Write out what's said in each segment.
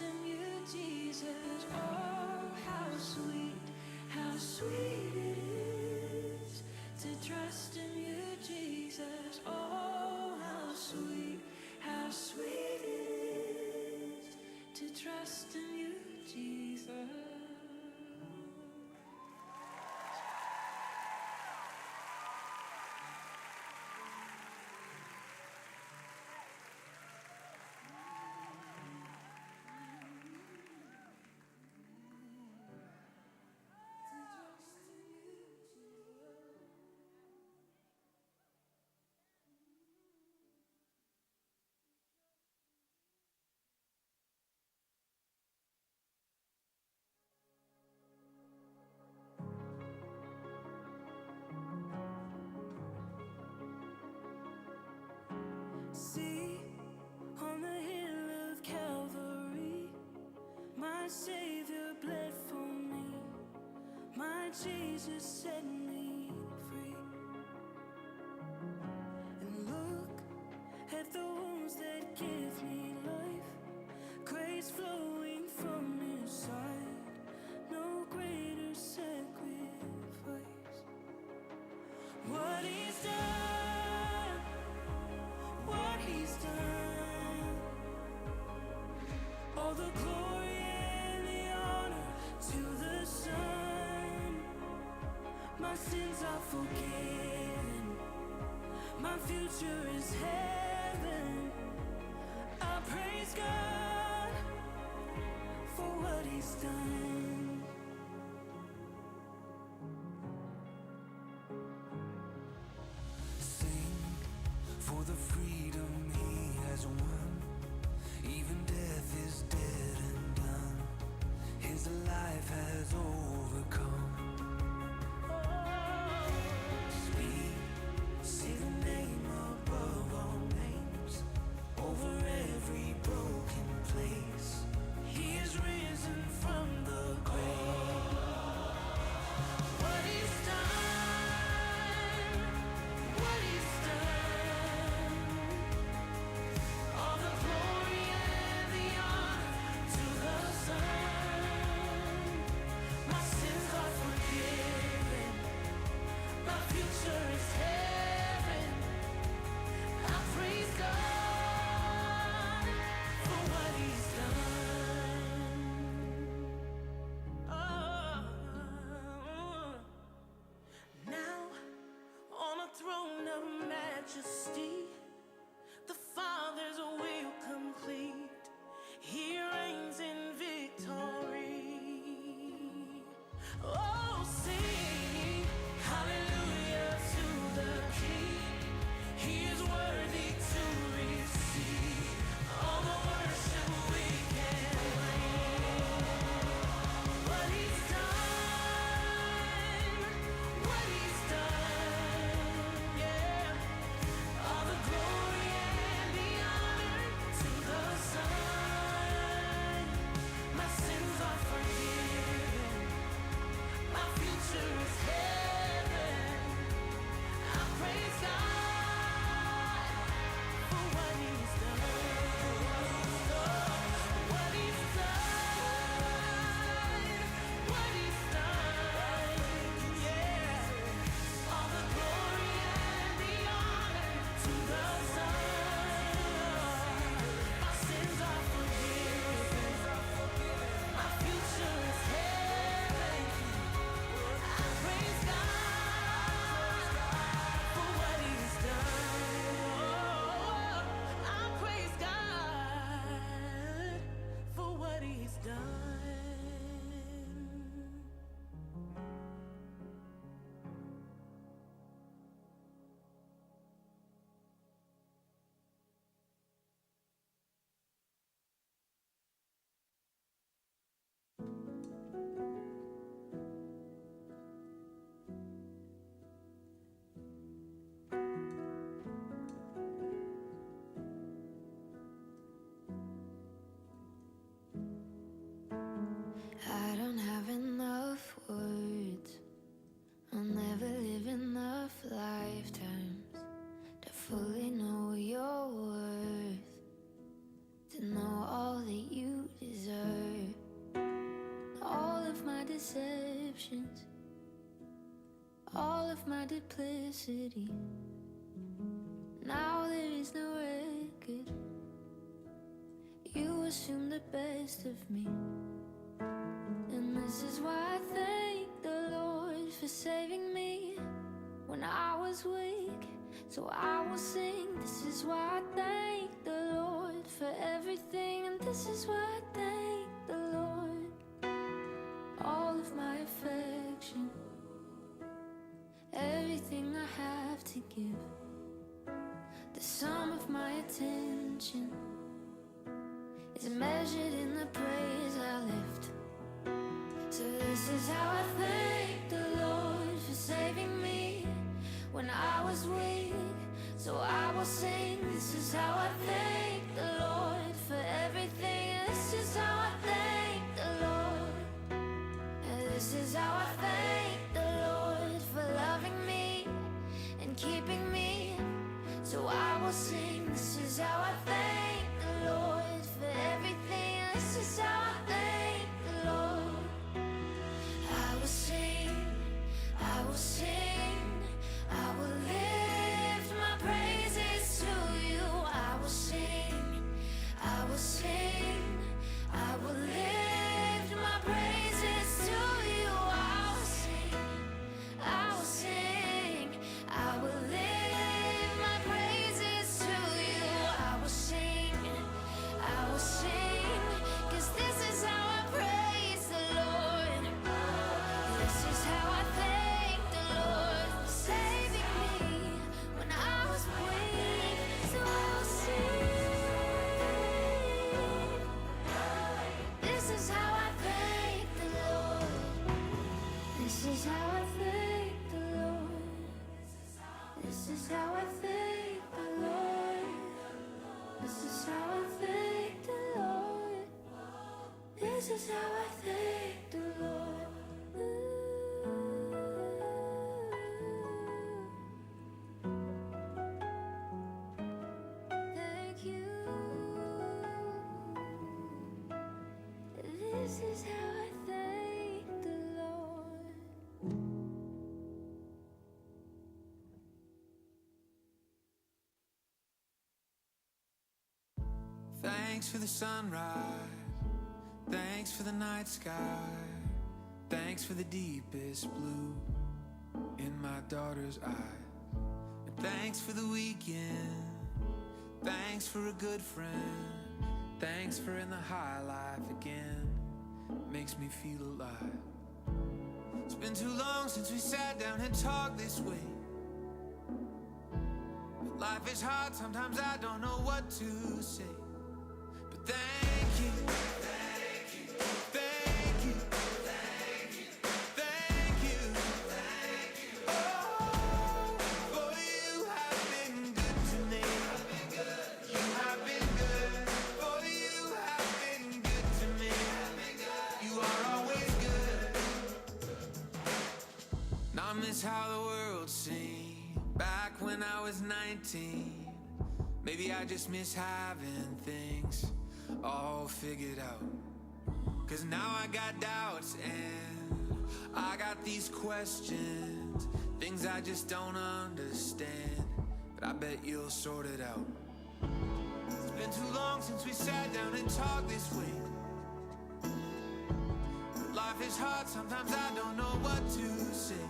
in you, Jesus. Oh, how sweet it is to trust in you, Jesus. Oh, how sweet it is to trust in you, Jesus. See, on the hill of Calvary, my Savior bled for me, my Jesus set me free. And look at the wounds that give me life, grace flowing from His side, no greater sacrifice. What He's done, what He's done, all the glory and the honor to the Son. My sins are forgiven, my future is heaven. I praise God for what He's done. Sing for the freedom He has won. Even death is dead and done. His life has overcome. Sweet, say the name above all names, over every broken place. He is risen from the grave. What He's done, what He's done, all the glory and the honor to the Son. My sins are forgiven, my future is heaven. I praise God for what He's done. Oh, now on a throne of majesty, the Father's will complete. He reigns in victory. Oh, sing hallelujah to the King. He is worthy to receive all the worship we can bring. What He's done, what He's done, yeah. All the glory and the honor to the Son. My sins are forgiven, my future my duplicity. Now there is no record. You assume the best of me, and this is why I thank the Lord for saving me when I was weak. So I will sing. This is why I thank the Lord for everything, and this is why I thank the Lord. All of my affection, everything I have to give, the sum of my attention is measured in the praise I lift. So this is how I thank the Lord for saving me when I was weak. So I will sing. This is how I thank the Lord for everything. This is how I thank the Lord. And this is how I thank the Lord for loving me and keeping me. So I will sing. This is how I thank the Lord for everything. This is how I thank the Lord. I will sing, I will sing, I will lift my praises to you. I will sing, I will sing, I will lift my praises to you. I will sing, I will sing, I will lift my praises to you. I will sing, I will sing, 'cause this is how I praise the Lord. This is how I thank the Lord for saving me when I was weak. So I will sing. This is how I thank the Lord. This is how I thank the Lord. This is how I thank the Lord. This is how I thank the Lord. This is how I thank the Lord. Thank you. This is how I thank the Lord. Thanks for the sunrise, thanks for the night sky, thanks for the deepest blue in my daughter's eyes, and thanks for the weekend, thanks for a good friend, thanks for in the high life again, makes me feel alive. It's been too long since we sat down and talked this way. But life is hard, sometimes I don't know what to say. But thank you, thank you, thank you, thank you, thank you, thank you. Oh, for you have been good to me. You have been good. For you have been good to me. You are always good. Now I miss how the world seemed back when I was 19. Maybe I just miss having things all figured out. 'Cause now I got doubts and I got these questions, things I just don't understand, but I bet you'll sort it out. It's been too long since we sat down and talked this way. Life is hard, sometimes I don't know what to say.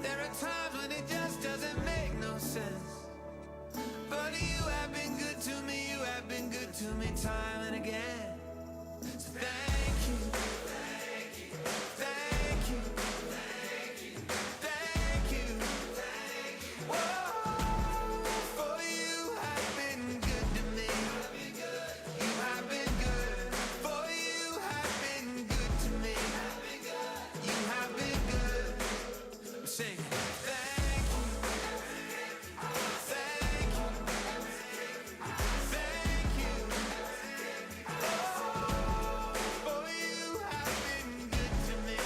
There are times when it just doesn't make no sense. But you have been good to me, you have been good to me time and again. So thank you, thank you, thank you, thank you, thank you, thank you. Whoa, for you have been good to me. You have been good. For you have been good to me. You have been good. I'm singing. Thank you, thank you. Thank you. Oh, for you have been good to me.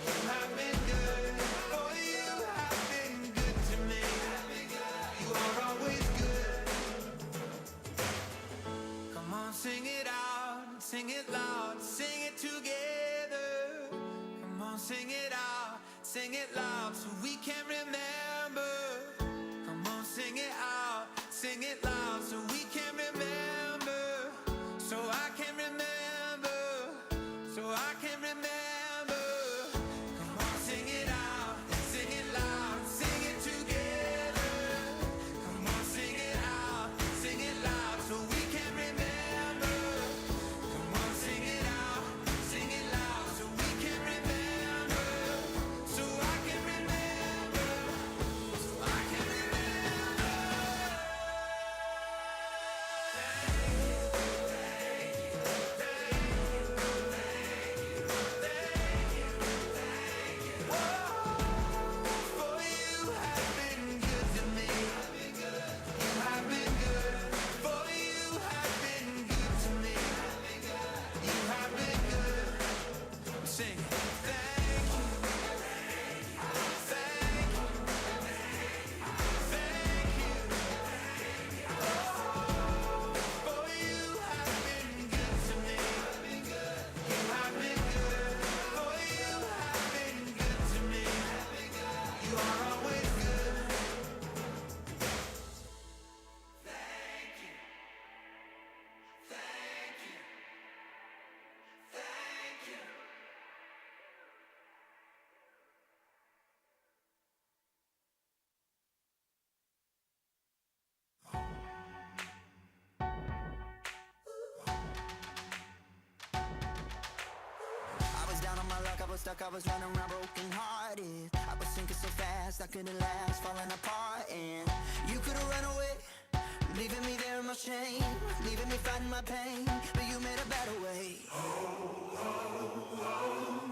You have been good. For you have been good to me. You are always good. Come on, sing it out, sing it loud, sing it together. Come on, sing it out, sing it loud so we can remember. Come on, sing it out, sing it loud so we can remember. So I can remember, so I can remember. Come on, sing it out, sing it loud, sing it together. Come on, sing it out, sing it loud so we can remember. Come on, sing it out, sing it loud so we can remember. So I can remember, so I can remember. For you have been good to me. You have been good. For you have been good to me. You have been good. Sing. Thank you. Thank you. Thank you. For you have been good to me. You have been good. For you have been good to me. You are always good. Thank you. Thank you. Thank you. I was down on my luck, I was stuck, I was running around broken hearted. I was sinking so fast, I couldn't last, falling apart. And you could've run away, leaving me there in my shame, leaving me fighting my pain, but you made a better way.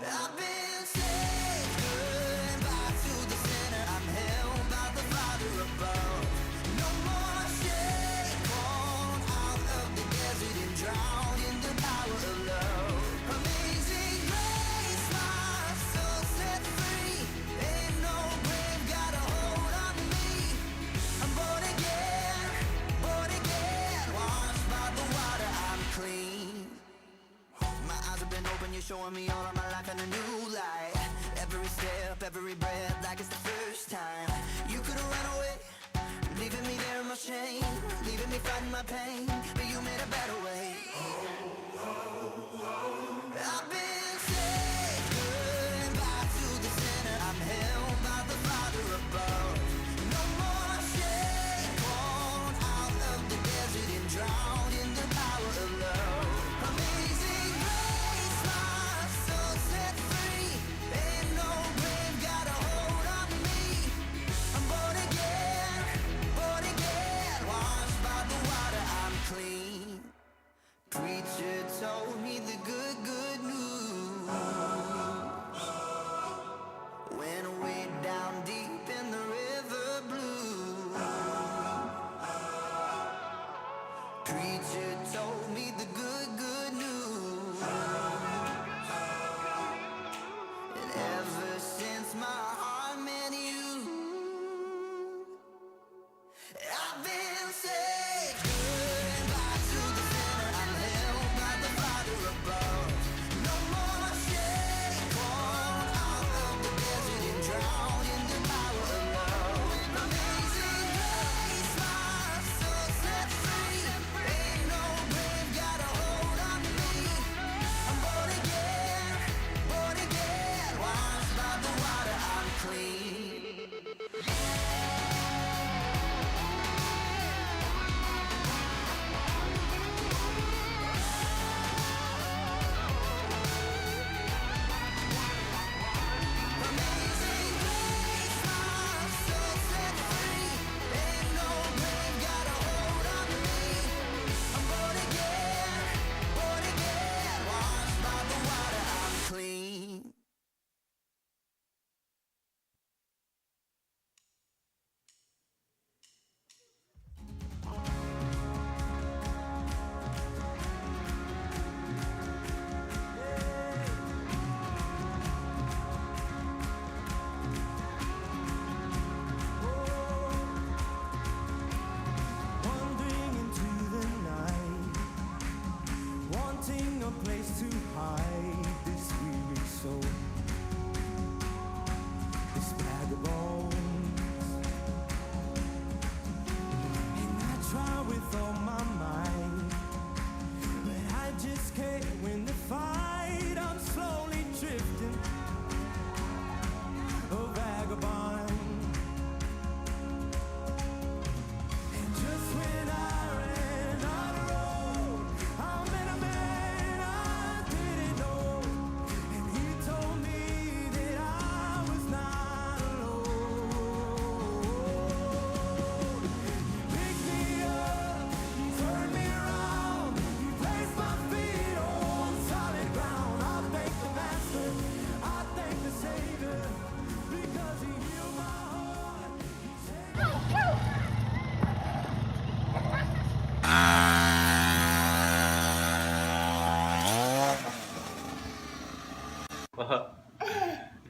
I've been saved, goodbye to the sinner. I'm held by the Father above. No more shame, born out of the desert and drowned in the power of love. Amazing grace, my soul set free. Ain't no grave got a hold on me. I'm born again, washed by the water, I'm clean. My eyes have been open, you're showing me all of my life in a new light. Every step, every breath, like it's the first time. You could've run away, leaving me there in my shame, leaving me fighting my pain, but you made a better way. I've been saved, goodbye to the sinner. I'm held by the Father above. No more shame, born out of the desert and drowned in the power of love. Amazing grace, my soul set free. Ain't no grave got a hold on me. I'm born again, washed by the water, I'm clean. Preacher told me the good news. Went way down deep in the river blue. Preacher told me the good news. And ever since my heart met you, I've been saved, goodbye to the sinner. I'm held by the Father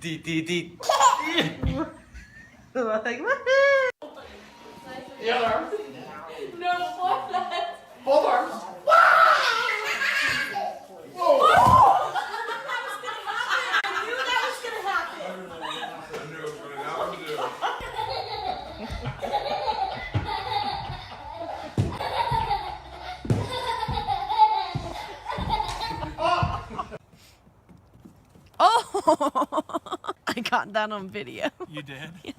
D. Like, The other arm. No, before that. Both arms. I knew that was gonna happen. I knew it was going to happen too. oh, I got that on video. You did? Yeah.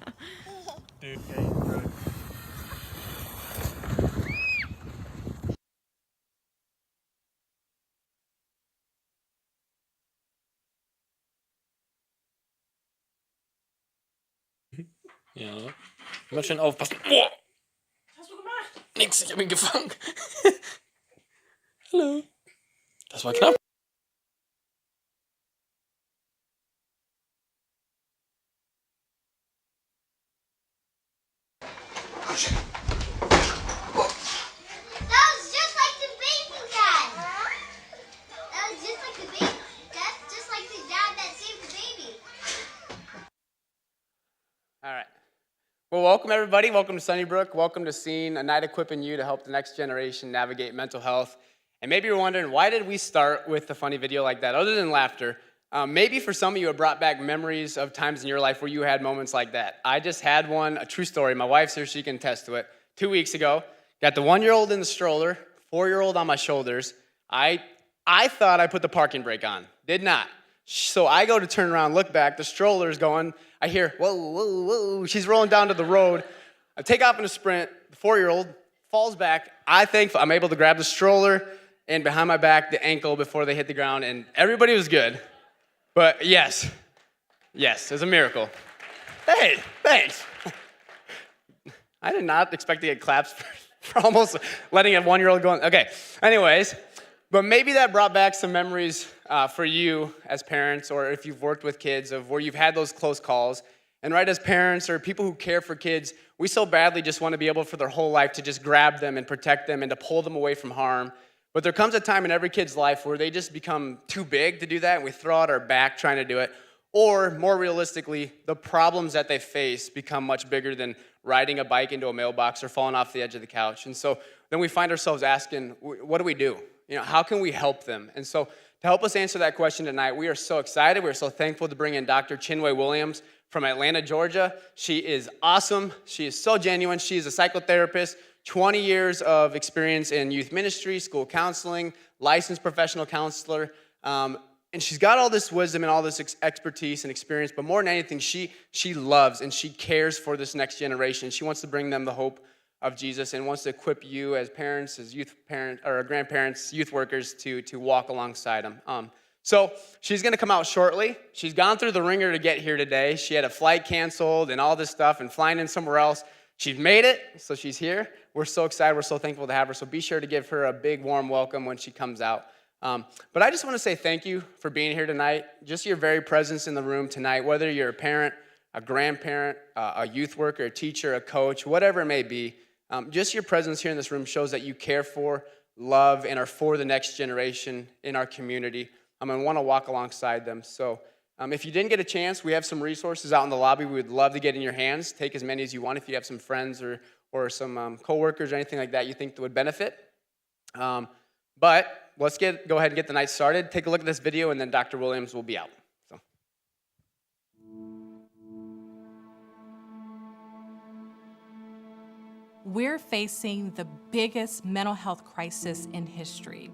Dude, okay, good. Ja. Immer schön aufpassen. Boah. Was hast du gemacht? Nix, ich hab ihn gefangen. Hallo. Das war knapp. That was just like the baby dad. That was just like the baby. That's just like the dad that saved the baby. All right. Well, welcome everybody. Welcome to Sunnybrook. Welcome to seeing a night equipping you to help the next generation navigate mental health. And maybe you're wondering, why did we start with a funny video like that, other than laughter? Maybe for some of you, it brought back memories of times in your life where you had moments like that. I just had one, a true story. My wife's here, she can attest to it. 2 weeks ago, got the 1-year-old in the stroller, 4-year-old on my shoulders. I thought I put the parking brake on. Did not. So I go to turn around, look back, the stroller's going. I hear, whoa, whoa, whoa. She's rolling down to the road. I take off in a sprint. The 4-year-old falls back. I'm able to grab the stroller and behind my back, the ankle before they hit the ground, and everybody was good. But yes, it was a miracle. Hey, thanks. I did not expect to get claps for almost letting a 1-year-old go on. Okay, anyways, but maybe that brought back some memories for you as parents, or if you've worked with kids, of where you've had those close calls. And right, as parents or people who care for kids, we so badly just want to be able for their whole life to just grab them and protect them and to pull them away from harm. But there comes a time in every kid's life where they just become too big to do that, and we throw out our back trying to do it. Or more realistically, the problems that they face become much bigger than riding a bike into a mailbox or falling off the edge of the couch. And so then we find ourselves asking, what do we do? How can we help them? And so to help us answer that question tonight, we are so excited. We're so thankful to bring in Dr. Chinwe Williams from Atlanta, Georgia. She is awesome. She is so genuine. She is a psychotherapist, 20 years of experience in youth ministry, school counseling, licensed professional counselor. And she's got all this wisdom and all this expertise and experience, but more than anything, she loves and she cares for this next generation. She wants to bring them the hope of Jesus and wants to equip you as parents, as youth parents, or grandparents, youth workers to walk alongside them. So she's going to come out shortly. She's gone through the ringer to get here today. She had a flight canceled and all this stuff and flying in somewhere else. She's made it, so she's here. We're so excited. We're so thankful to have her. So be sure to give her a big, warm welcome when she comes out. But I just want to say thank you for being here tonight. Just your very presence in the room tonight, whether you're a parent, a grandparent, a youth worker, a teacher, a coach, whatever it may be, just your presence here in this room shows that you care for, love, and are for the next generation in our community. And want to walk alongside them. So if you didn't get a chance, we have some resources out in the lobby we would love to get in your hands. Take as many as you want if you have some friends or some coworkers or anything like that you think that would benefit. But let's go ahead and get the night started. Take a look at this video, and then Dr. Williams will be out. So. We're facing the biggest mental health crisis in history.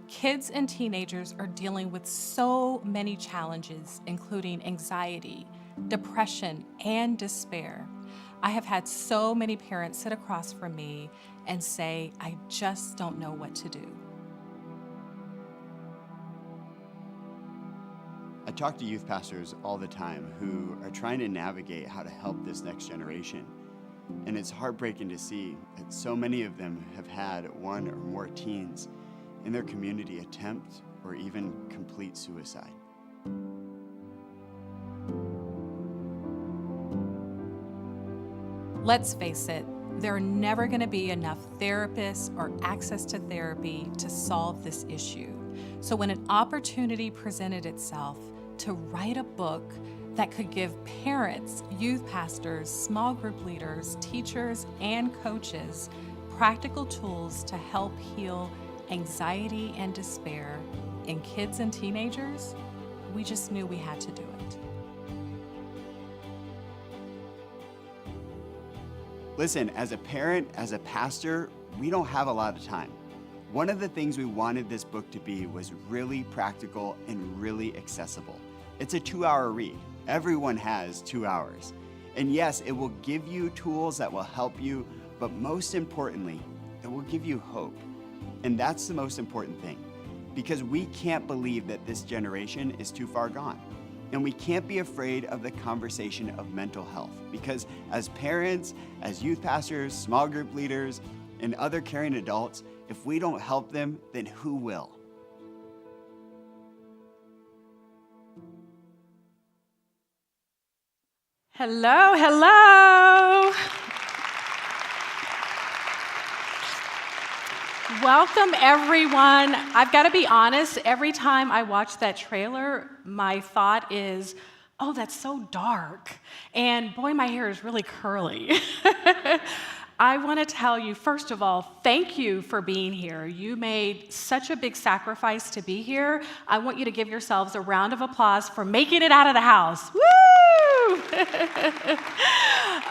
Kids and teenagers are dealing with so many challenges, including anxiety, depression, and despair. I have had so many parents sit across from me and say, I just don't know what to do. I talk to youth pastors all the time who are trying to navigate how to help this next generation. And it's heartbreaking to see that so many of them have had one or more teens in their community attempt or even complete suicide. Let's face it, there are never going to be enough therapists or access to therapy to solve this issue. So when an opportunity presented itself to write a book that could give parents, youth pastors, small group leaders, teachers, and coaches practical tools to help heal anxiety and despair in kids and teenagers, we just knew we had to do it. Listen, as a parent, as a pastor, we don't have a lot of time. One of the things we wanted this book to be was really practical and really accessible. It's a 2-hour read. Everyone has 2 hours. And yes, it will give you tools that will help you, but most importantly, it will give you hope. And that's the most important thing, because we can't believe that this generation is too far gone. And we can't be afraid of the conversation of mental health, because as parents, as youth pastors, small group leaders, and other caring adults, if we don't help them, then who will? Hello, hello. Welcome, everyone. I've got to be honest, every time I watch that trailer, my thought is, oh, that's so dark. And boy, my hair is really curly. I want to tell you, first of all, thank you for being here. You made such a big sacrifice to be here. I want you to give yourselves a round of applause for making it out of the house. Woo!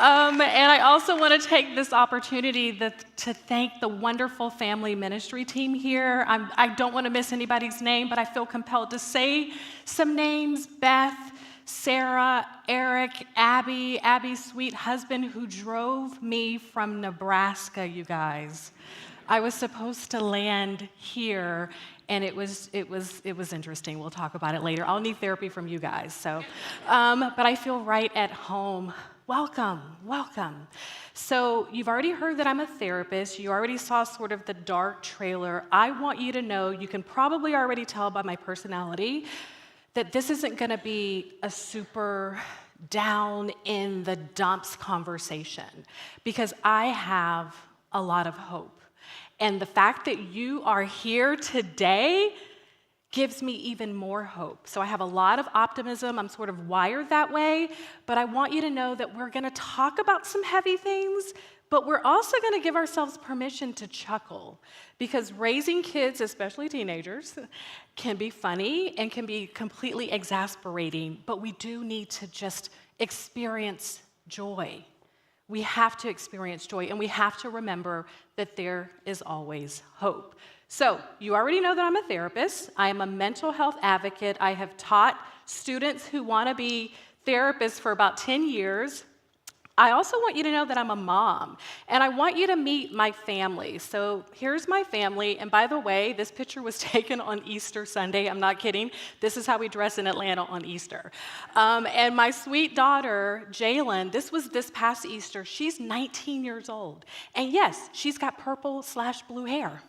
And I also want to take this opportunity to thank the wonderful family ministry team here. I don't want to miss anybody's name, but I feel compelled to say some names. Beth, Sarah, Eric, Abby's sweet husband who drove me from Nebraska, you guys. I was supposed to land here, and it was interesting. We'll talk about it later. I'll need therapy from you guys. So, but I feel right at home. Welcome, welcome. So you've already heard that I'm a therapist. You already saw sort of the dark trailer. I want you to know, you can probably already tell by my personality, that this isn't going to be a super down in the dumps conversation, because I have a lot of hope. And the fact that you are here today gives me even more hope. So I have a lot of optimism. I'm sort of wired that way, but I want you to know that we're going to talk about some heavy things, but we're also going to give ourselves permission to chuckle, because raising kids, especially teenagers, can be funny and can be completely exasperating, but we do need to just experience joy. We have to experience joy, and we have to remember that there is always hope. So you already know that I'm a therapist. I am a mental health advocate. I have taught students who want to be therapists for about 10 years. I also want you to know that I'm a mom, and I want you to meet my family. So here's my family, and by the way, this picture was taken on Easter Sunday. I'm not kidding. This is how we dress in Atlanta on Easter. And my sweet daughter, Jalen, this was this past Easter. She's 19 years old, and yes, she's got purple/blue hair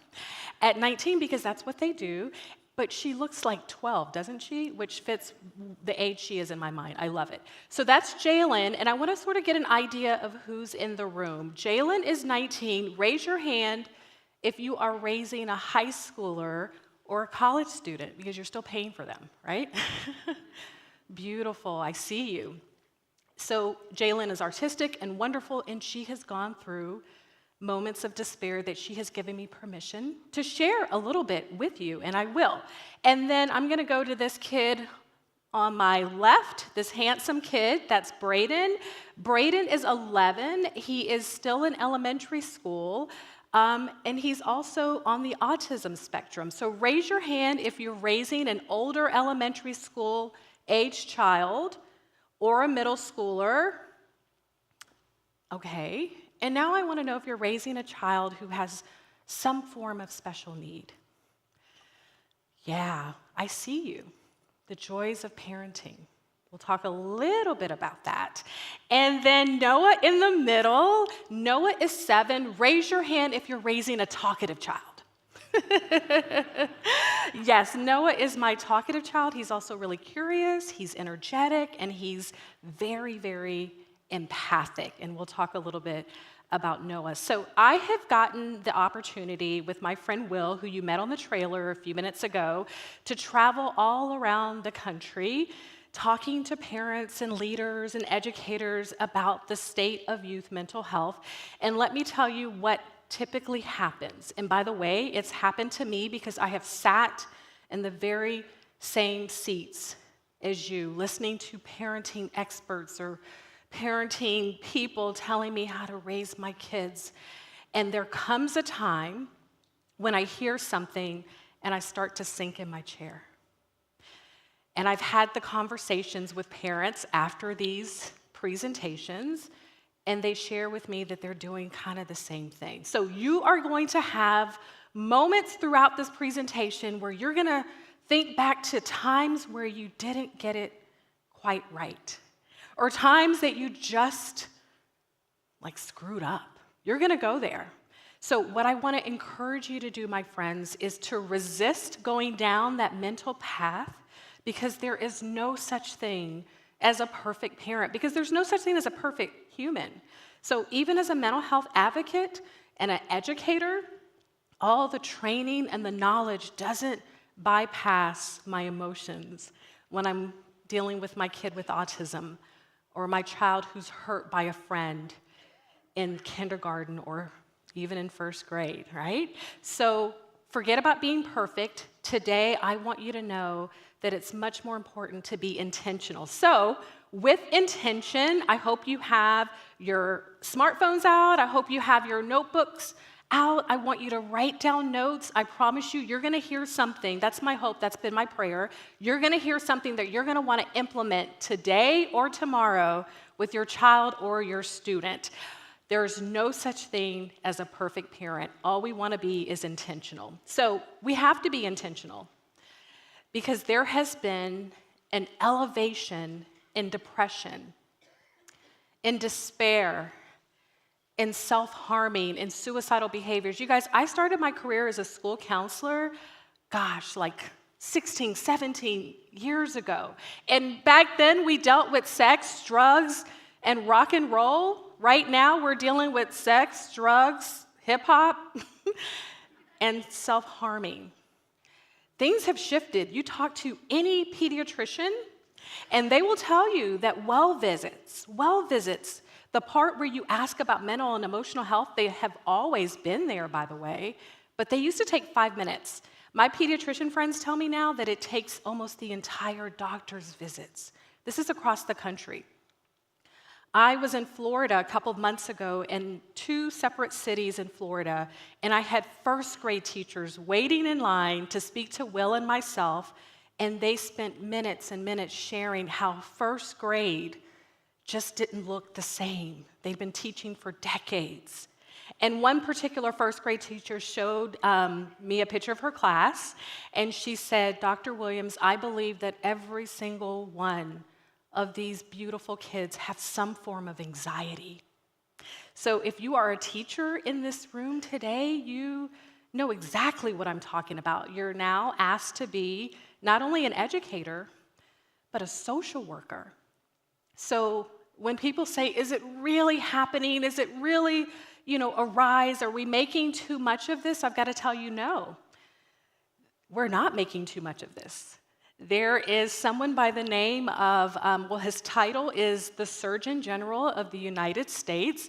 at 19, because that's what they do. But she looks like 12, doesn't she? Which fits the age she is in my mind. I love it. So that's Jalen, and I want to sort of get an idea of who's in the room. Jalen is 19. Raise your hand if you are raising a high schooler or a college student, because you're still paying for them, right? Beautiful. I see you. So Jalen is artistic and wonderful, and she has gone through moments of despair that she has given me permission to share a little bit with you, and I will. And then I'm going to go to this kid on my left, this handsome kid. That's Braden. Braden is 11. He is still in elementary school, and he's also on the autism spectrum. So raise your hand if you're raising an older elementary school age child or a middle schooler. Okay. And now I want to know if you're raising a child who has some form of special need. Yeah, I see you. The joys of parenting. We'll talk a little bit about that. And then Noah in the middle. Noah is 7. Raise your hand if you're raising a talkative child. Yes, Noah is my talkative child. He's also really curious, he's energetic, and he's very, very empathic, and we'll talk a little bit about Noah. So I have gotten the opportunity with my friend Will, who you met on the trailer a few minutes ago, to travel all around the country talking to parents and leaders and educators about the state of youth mental health. And let me tell you what typically happens. And by the way, it's happened to me because I have sat in the very same seats as you, listening to parenting experts or parenting people telling me how to raise my kids. And there comes a time when I hear something and I start to sink in my chair. And I've had the conversations with parents after these presentations, and they share with me that they're doing kind of the same thing. So you are going to have moments throughout this presentation where you're going to think back to times where you didn't get it quite right, or times that you just screwed up. You're going to go there. So what I want to encourage you to do, my friends, is to resist going down that mental path, because there is no such thing as a perfect parent, because there's no such thing as a perfect human. So even as a mental health advocate and an educator, all the training and the knowledge doesn't bypass my emotions when I'm dealing with my kid with autism or my child who's hurt by a friend in kindergarten or even in first grade, right? So forget about being perfect. Today, I want you to know that it's much more important to be intentional. So with intention, I hope you have your smartphones out. I hope you have your notebooks out. I want you to write down notes. I promise you, you're going to hear something. That's my hope. That's been my prayer. You're going to hear something that you're going to want to implement today or tomorrow with your child or your student. There's no such thing as a perfect parent. All we want to be is intentional. So we have to be intentional, because there has been an elevation in depression, in despair, in self-harming, in suicidal behaviors. You guys, I started my career as a school counselor, 16, 17 years ago. And back then, we dealt with sex, drugs, and rock and roll. Right now, we're dealing with sex, drugs, hip-hop, and self-harming. Things have shifted. You talk to any pediatrician, and they will tell you that well visits, the part where you ask about mental and emotional health, they have always been there, by the way, but they used to take 5 minutes. My pediatrician friends tell me now that it takes almost the entire doctor's visits. This is across the country. I was in Florida a couple of months ago in 2 separate cities in Florida, and I had first grade teachers waiting in line to speak to Will and myself, and they spent minutes and minutes sharing how first grade just didn't look the same. They'd been teaching for decades. And one particular first grade teacher showed me a picture of her class, and she said, "Dr. Williams, I believe that every single one of these beautiful kids have some form of anxiety." So if you are a teacher in this room today, you know exactly what I'm talking about. You're now asked to be not only an educator, but a social worker. So when people say, is it really happening? Is it really, a rise? Are we making too much of this? I've got to tell you, no. We're not making too much of this. There is someone by the name of, his title is the Surgeon General of the United States,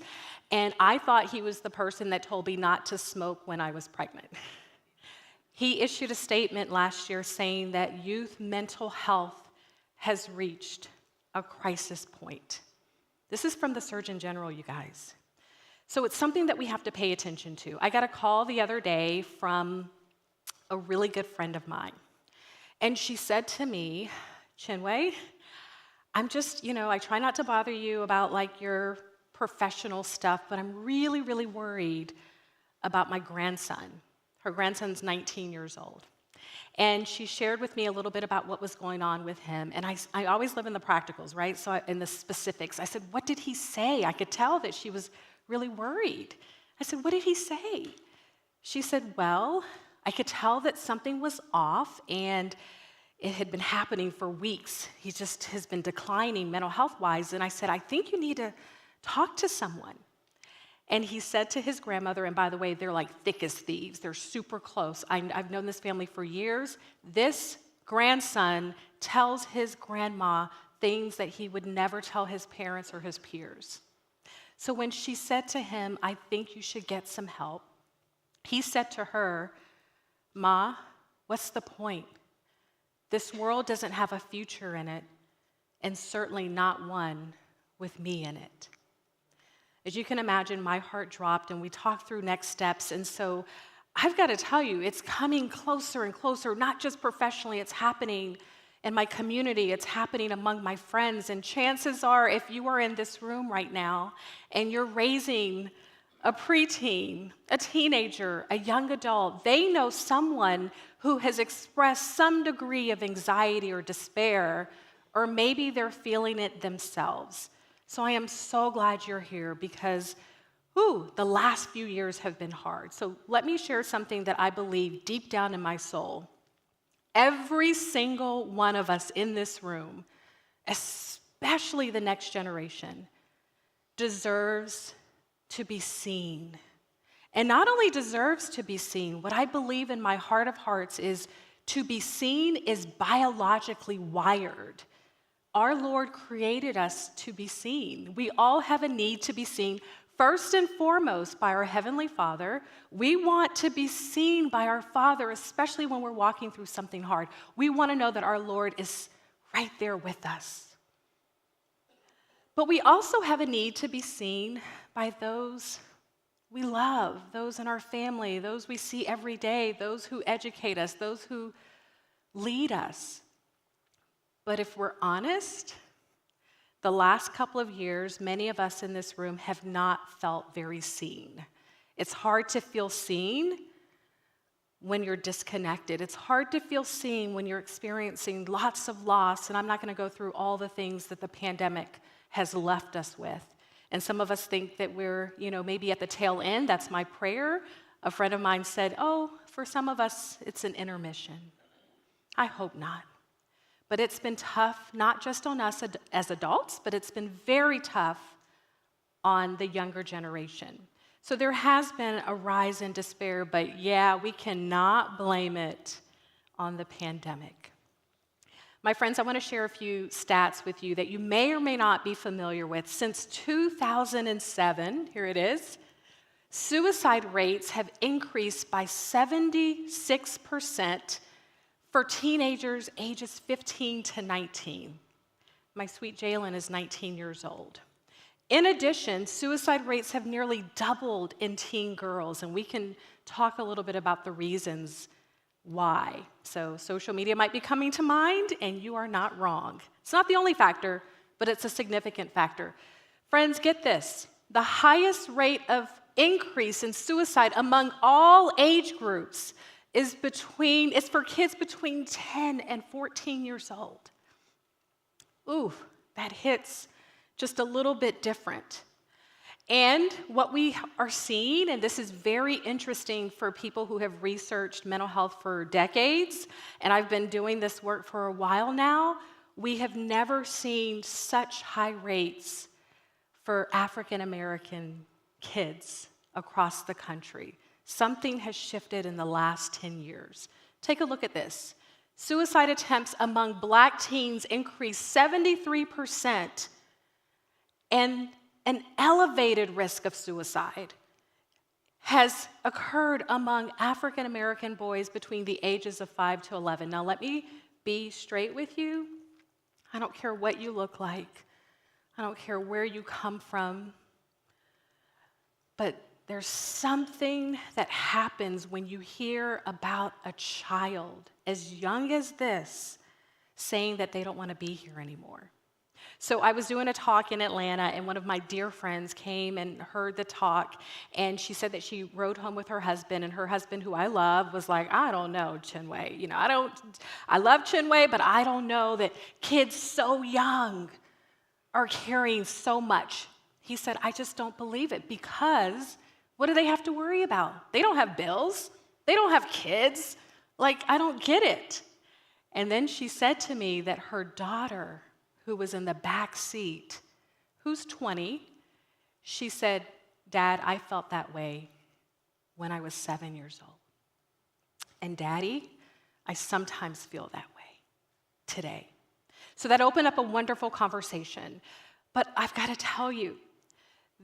and I thought he was the person that told me not to smoke when I was pregnant. He issued a statement last year saying that youth mental health has reached a crisis point. This is from the Surgeon General, you guys. So it's something that we have to pay attention to. I got a call the other day from a really good friend of mine. And she said to me, "Chinwe, I'm just, I try not to bother you about your professional stuff, but I'm really, really worried about my grandson." Her grandson's 19 years old. And she shared with me a little bit about what was going on with him. And I always live in the practicals, right? So in the specifics, I said, "What did he say?" I could tell that she was really worried. I said, "What did he say?" She said, "Well, I could tell that something was off, and it had been happening for weeks. He just has been declining mental health-wise." And I said, "I think you need to talk to someone." And he said to his grandmother, and by the way, they're like thick as thieves. They're super close. I've known this family for years. This grandson tells his grandma things that he would never tell his parents or his peers. So when she said to him, "I think you should get some help," he said to her, "Ma, what's the point? This world doesn't have a future in it, and certainly not one with me in it." As you can imagine, my heart dropped, and we talked through next steps. And so I've got to tell you, it's coming closer and closer, not just professionally, it's happening in my community, it's happening among my friends. And chances are, if you are in this room right now and you're raising a preteen, a teenager, a young adult, they know someone who has expressed some degree of anxiety or despair, or maybe they're feeling it themselves. So I am so glad you're here because, the last few years have been hard. So let me share something that I believe deep down in my soul. Every single one of us in this room, especially the next generation, deserves to be seen. And not only deserves to be seen, what I believe in my heart of hearts is to be seen is biologically wired. Our Lord created us to be seen. We all have a need to be seen, first and foremost by our Heavenly Father. We want to be seen by our Father, especially when we're walking through something hard. We want to know that our Lord is right there with us. But we also have a need to be seen by those we love, those in our family, those we see every day, those who educate us, those who lead us. But if we're honest, the last couple of years, many of us in this room have not felt very seen. It's hard to feel seen when you're disconnected. It's hard to feel seen when you're experiencing lots of loss, and I'm not going to go through all the things that the pandemic has left us with. And some of us think that we're, maybe at the tail end. That's my prayer. A friend of mine said, for some of us, it's an intermission. I hope not. But it's been tough, not just on us as adults, but it's been very tough on the younger generation. So there has been a rise in despair, but we cannot blame it on the pandemic. My friends, I want to share a few stats with you that you may or may not be familiar with. Since 2007, here it is, suicide rates have increased by 76% for teenagers ages 15 to 19. My sweet Jalen is 19 years old. In addition, suicide rates have nearly doubled in teen girls, and we can talk a little bit about the reasons why. So social media might be coming to mind, and you are not wrong. It's not the only factor, but it's a significant factor. Friends, get this. The highest rate of increase in suicide among all age groups is for kids between 10 and 14 years old. Ooh, that hits just a little bit different. And what we are seeing, and this is very interesting for people who have researched mental health for decades, and I've been doing this work for a while now, we have never seen such high rates for African American kids across the country. Something has shifted in the last 10 years. Take a look at this. Suicide attempts among Black teens increased 73%, and an elevated risk of suicide has occurred among African American boys between the ages of 5 to 11. Now, let me be straight with you. I don't care what you look like. I don't care where you come from. But there's something that happens when you hear about a child as young as this saying that they don't want to be here anymore. So I was doing a talk in Atlanta, and one of my dear friends came and heard the talk, and she said that she rode home with her husband, and her husband, who I love, was like, I don't know, Chinwe. I love Chinwe, but I don't know that kids so young are carrying so much. He said, I just don't believe it, because what do they have to worry about? They don't have bills. They don't have kids. I don't get it. And then she said to me that her daughter, who was in the back seat, who's 20, she said, Dad, I felt that way when I was 7 years old. And Daddy, I sometimes feel that way. today. So that opened up a wonderful conversation. But I've got to tell you,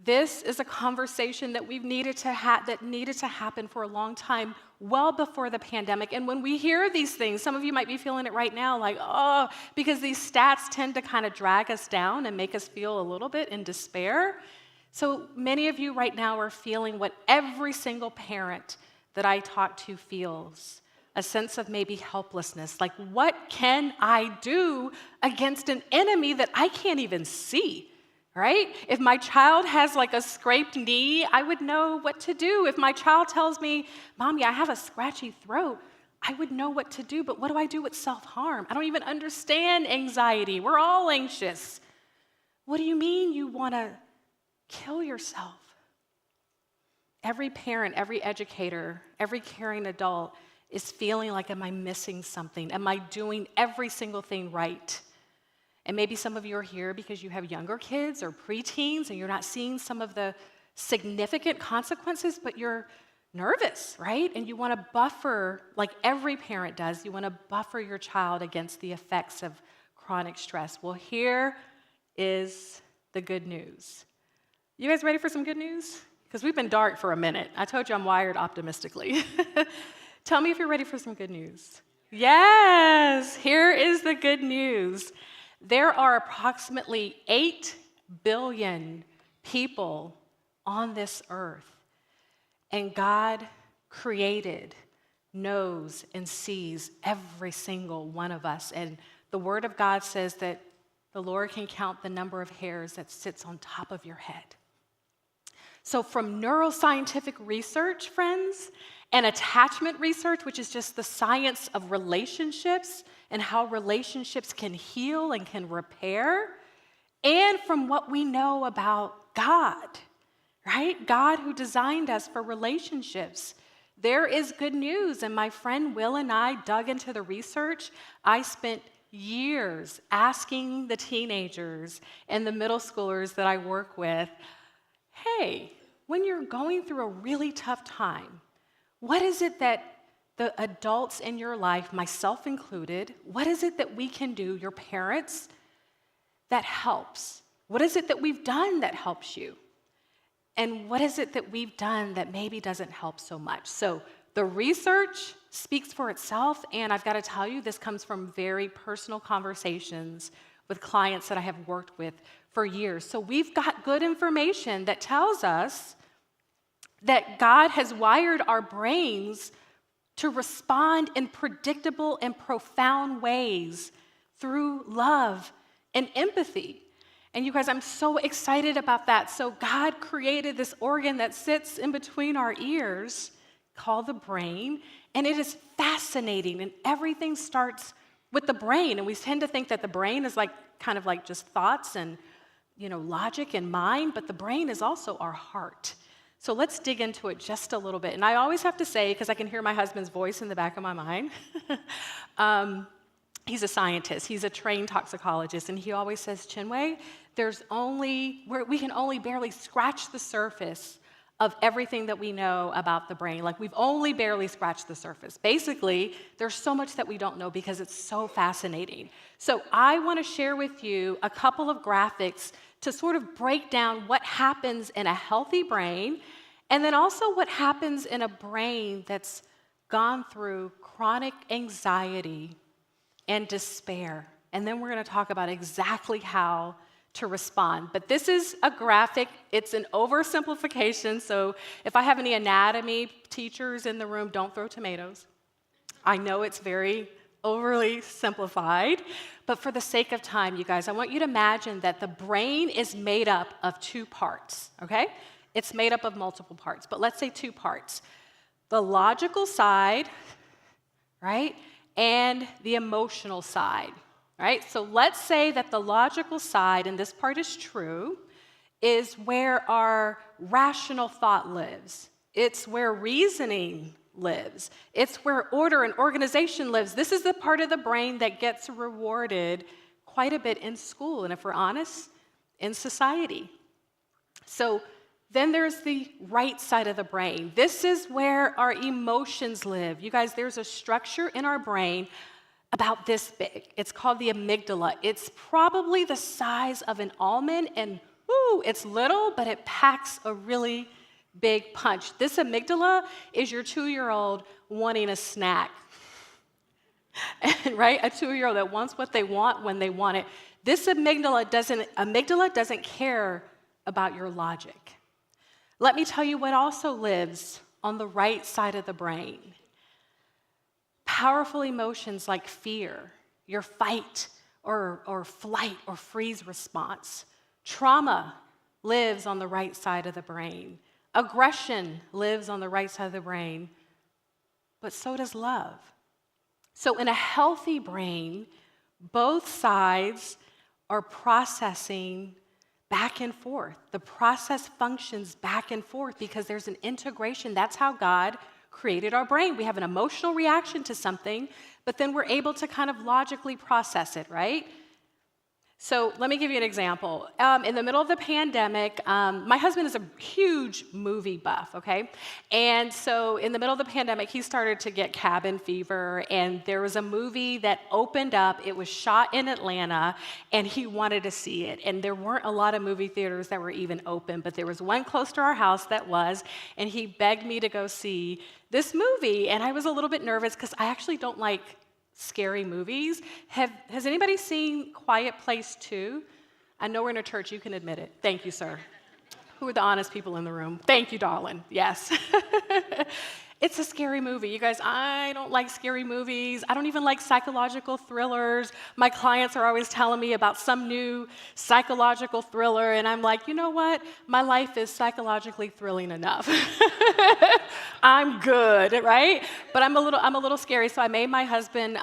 this is a conversation that needed to happen for a long time, well before the pandemic. And when we hear these things, some of you might be feeling it right now, like, oh, because these stats tend to kind of drag us down and make us feel a little bit in despair. So many of you right now are feeling what every single parent that I talk to feels, a sense of maybe helplessness. Like, what can I do against an enemy that I can't even see? Right? If my child has like a scraped knee, I would know what to do. If my child tells me, Mommy, I have a scratchy throat, I would know what to do. But what do I do with self-harm? I don't even understand anxiety. We're all anxious. What do you mean you want to kill yourself? Every parent, every educator, every caring adult is feeling like, am I missing something? Am I doing every single thing right? And maybe some of you are here because you have younger kids or preteens and you're not seeing some of the significant consequences, but you're nervous, right? And you want to buffer, like every parent does, you want to buffer your child against the effects of chronic stress. Well, here is the good news. You guys ready for some good news? Because we've been dark for a minute. I told you I'm wired optimistically. Tell me if you're ready for some good news. Yes, here is the good news. There are approximately 8 billion people on this earth, and God created, knows, and sees every single one of us. And the Word of God says that the Lord can count the number of hairs that sits on top of your head. So from neuroscientific research, friends, and attachment research, which is just the science of relationships and how relationships can heal and can repair, and from what we know about God, right? God who designed us for relationships. There is good news, and my friend Will and I dug into the research. I spent years asking the teenagers and the middle schoolers that I work with, hey, when you're going through a really tough time, what is it that the adults in your life, myself included, what is it that we can do, your parents, that helps? What is it that we've done that helps you? And what is it that we've done that maybe doesn't help so much? So the research speaks for itself, and I've got to tell you, this comes from very personal conversations with clients that I have worked with for years. So we've got good information that tells us that God has wired our brains to respond in predictable and profound ways through love and empathy. And you guys, I'm so excited about that. So God created this organ that sits in between our ears called the brain, and it is fascinating, and everything starts with the brain. And we tend to think that the brain is like kind of like just thoughts and, logic and mind, but the brain is also our heart. So let's dig into it just a little bit. And I always have to say, because I can hear my husband's voice in the back of my mind, he's a scientist, he's a trained toxicologist, and he always says, Chinwe, we can only barely scratch the surface of everything that we know about the brain. Like, we've only barely scratched the surface. Basically, there's so much that we don't know because it's so fascinating. So I want to share with you a couple of graphics to sort of break down what happens in a healthy brain, and then also what happens in a brain that's gone through chronic anxiety and despair. And then we're going to talk about exactly how to respond. But this is a graphic. It's an oversimplification, so if I have any anatomy teachers in the room, don't throw tomatoes. I know it's very overly simplified, but for the sake of time, you guys, I want you to imagine that the brain is made up of 2 parts, okay? It's made up of multiple parts, but let's say 2 parts. The logical side, right, and the emotional side, right? So let's say that the logical side, and this part is true, is where our rational thought lives. It's where reasoning lives. It's where order and organization lives. This is the part of the brain that gets rewarded quite a bit in school, and if we're honest, in society. So then there's the right side of the brain. This is where our emotions live. You guys, there's a structure in our brain about this big. It's called the amygdala. It's probably the size of an almond, and it's little, but it packs a really big punch. This amygdala is your 2-year-old wanting a snack. Right? A 2-year-old that wants what they want when they want it. This amygdala doesn't care about your logic. Let me tell you what also lives on the right side of the brain. Powerful emotions like fear, your fight or flight or freeze response. Trauma lives on the right side of the brain. Aggression lives on the right side of the brain, but so does love. So in a healthy brain, both sides are processing back and forth. The process functions back and forth because there's an integration. That's how God created our brain. We have an emotional reaction to something, but then we're able to kind of logically process it, right? So let me give you an example. In the middle of the pandemic, my husband is a huge movie buff, okay? And so in the middle of the pandemic, he started to get cabin fever, and there was a movie that opened up. It was shot in Atlanta, and he wanted to see it. And there weren't a lot of movie theaters that were even open, but there was one close to our house that was, and he begged me to go see this movie. And I was a little bit nervous because I actually don't like scary movies. Has anybody seen Quiet Place 2? I know we're in a church, you can admit it. Thank you, sir. Who are the honest people in the room? Thank you, darling. Yes. It's a scary movie. You guys, I don't like scary movies. I don't even like psychological thrillers. My clients are always telling me about some new psychological thriller, and I'm like, you know what? My life is psychologically thrilling enough. I'm good, right? But I'm a little scary, so I made my husband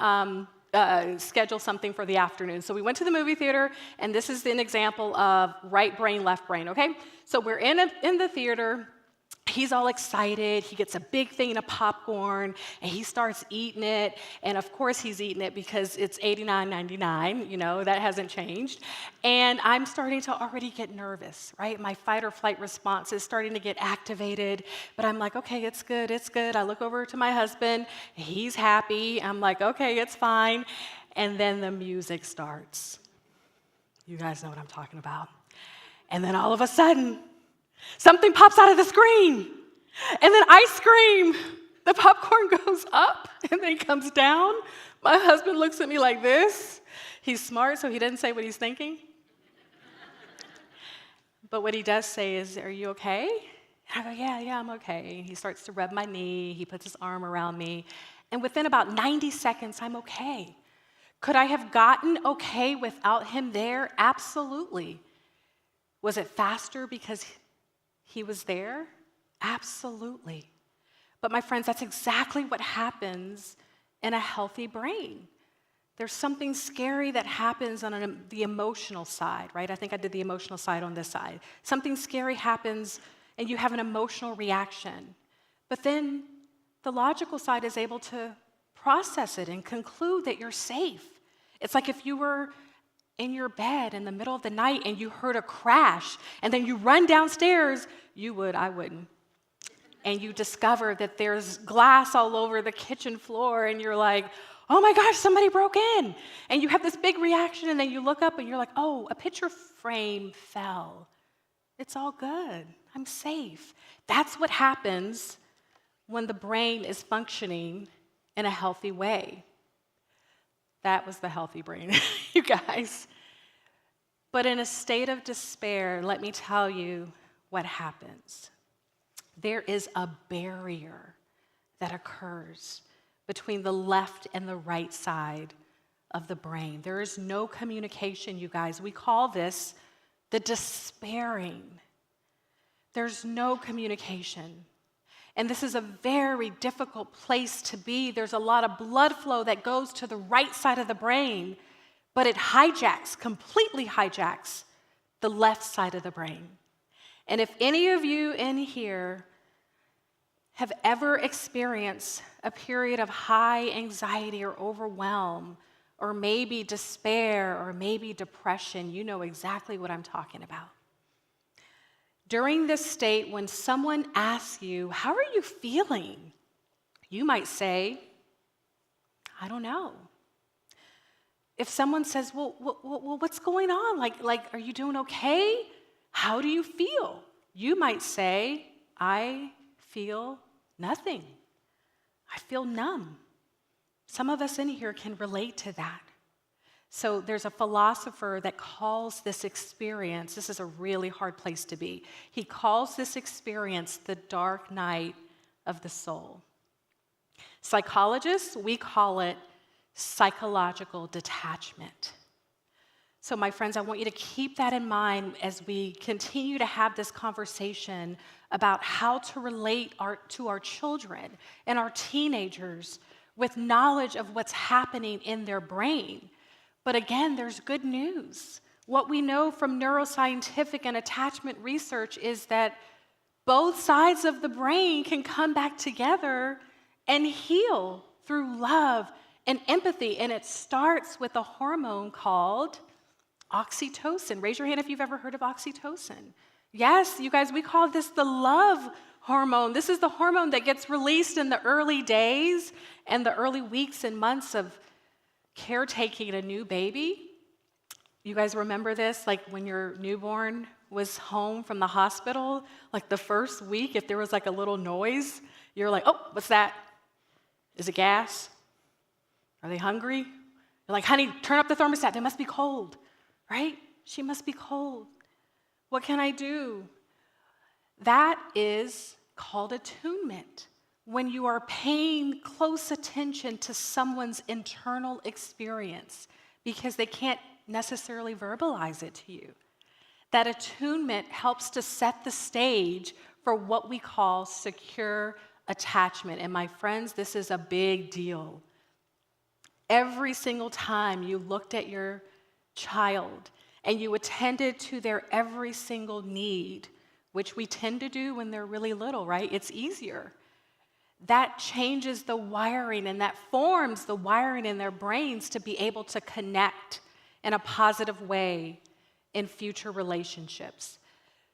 schedule something for the afternoon. So we went to the movie theater, and this is an example of right brain, left brain, okay? So we're in the theater. He's all excited. He gets a big thing of popcorn, and he starts eating it. And of course, he's eating it because it's $89.99. You know, that hasn't changed. And I'm starting to already get nervous, right? My fight or flight response is starting to get activated. But I'm like, okay, it's good, it's good. I look over to my husband. He's happy. I'm like, okay, it's fine. And then the music starts. You guys know what I'm talking about. And then all of a sudden, something pops out of the screen, and then I scream. The popcorn goes up and then comes down. My husband looks at me like this. He's smart, so he doesn't say what he's thinking. But what he does say is, "Are you okay?" And I go, yeah, I'm okay. He starts to rub my knee. He puts his arm around me. And within about 90 seconds, I'm okay. Could I have gotten okay without him there? Absolutely. Was it faster because he was there? Absolutely. But my friends, that's exactly what happens in a healthy brain. There's something scary that happens on the emotional side, right? I think I did the emotional side on this side. Something scary happens and you have an emotional reaction. But then the logical side is able to process it and conclude that you're safe. It's like if you were in your bed in the middle of the night and you heard a crash and then you run downstairs, I wouldn't. And you discover that there's glass all over the kitchen floor and you're like, oh my gosh, somebody broke in. And you have this big reaction and then you look up and you're like, oh, a picture frame fell. It's all good. I'm safe. That's what happens when the brain is functioning in a healthy way. That was the healthy brain, you guys. But in a state of despair, let me tell you what happens. There is a barrier that occurs between the left and the right side of the brain. There is no communication, you guys. We call this the despairing. There's no communication. And this is a very difficult place to be. There's a lot of blood flow that goes to the right side of the brain, but it completely hijacks the left side of the brain. And if any of you in here have ever experienced a period of high anxiety or overwhelm, or maybe despair, or maybe depression, you know exactly what I'm talking about. During this state, when someone asks you, how are you feeling? You might say, I don't know. If someone says, well, what's going on? Like, are you doing okay? How do you feel? You might say, I feel nothing. I feel numb. Some of us in here can relate to that. So there's a philosopher that calls this experience, this is a really hard place to be. He calls this experience the dark night of the soul. Psychologists, we call it psychological detachment. So my friends, I want you to keep that in mind as we continue to have this conversation about how to relate to our children and our teenagers with knowledge of what's happening in their brain. But again, there's good news. What we know from neuroscientific and attachment research is that both sides of the brain can come back together and heal through love and empathy. And it starts with a hormone called oxytocin. Raise your hand if you've ever heard of oxytocin. Yes, you guys, we call this the love hormone. This is the hormone that gets released in the early days and the early weeks and months of caretaking a new baby. You guys remember this? Like when your newborn was home from the hospital, like the first week, if there was like a little noise, you're like, oh, what's that? Is it gas? Are they hungry? You're like, honey, turn up the thermostat. They must be cold, right? She must be cold. What can I do? That is called attunement. When you are paying close attention to someone's internal experience because they can't necessarily verbalize it to you. That attunement helps to set the stage for what we call secure attachment. And my friends, this is a big deal. Every single time you looked at your child and you attended to their every single need, which we tend to do when they're really little, right? It's easier. That changes the wiring and that forms the wiring in their brains to be able to connect in a positive way in future relationships.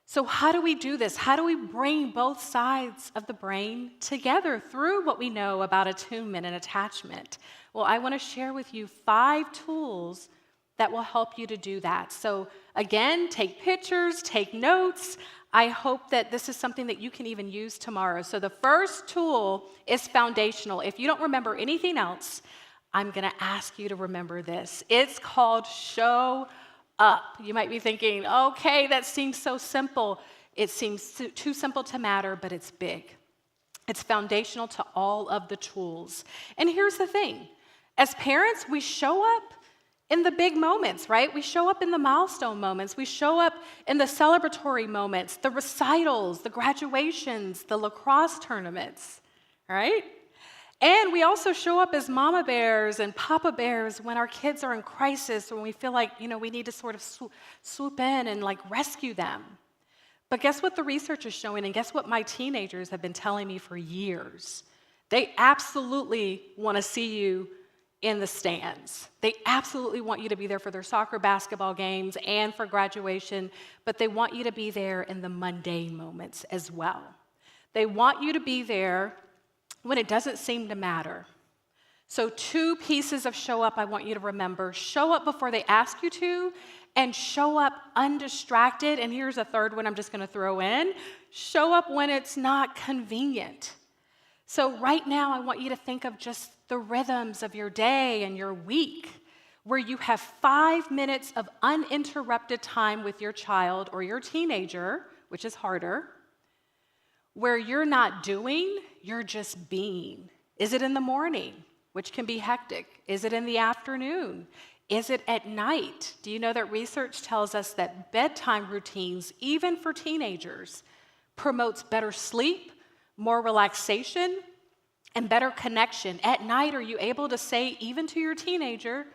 So how do we do this? How do we bring both sides of the brain together through what we know about attunement and attachment? Well, I want to share with you 5 tools that will help you to do that. So again, take pictures, take notes. I hope that this is something that you can even use tomorrow. So the first tool is foundational. If you don't remember anything else, I'm going to ask you to remember this. It's called show up. You might be thinking, okay, that seems so simple. It seems too simple to matter, but it's big. It's foundational to all of the tools. And here's the thing. As parents, we show up in the big moments, right? We show up in the milestone moments. We show up in the celebratory moments, the recitals, the graduations, the lacrosse tournaments, right? And we also show up as mama bears and papa bears when our kids are in crisis, when we feel like, we need to sort of swoop in and like rescue them. But guess what the research is showing, and guess what my teenagers have been telling me for years? They absolutely want to see you in the stands. They absolutely want you to be there for their soccer, basketball games, and for graduation, but they want you to be there in the mundane moments as well. They want you to be there when it doesn't seem to matter. So 2 pieces of show up I want you to remember. Show up before they ask you to, and show up undistracted. And here's a third one I'm just going to throw in. Show up when it's not convenient. So right now I want you to think of just the rhythms of your day and your week where you have 5 minutes of uninterrupted time with your child or your teenager, which is harder, where you're not doing, you're just being. Is it in the morning, which can be hectic? Is it in the afternoon? Is it at night? Do you know that research tells us that bedtime routines, even for teenagers, promotes better sleep, more relaxation, and better connection? At night, are you able to say, even to your teenager,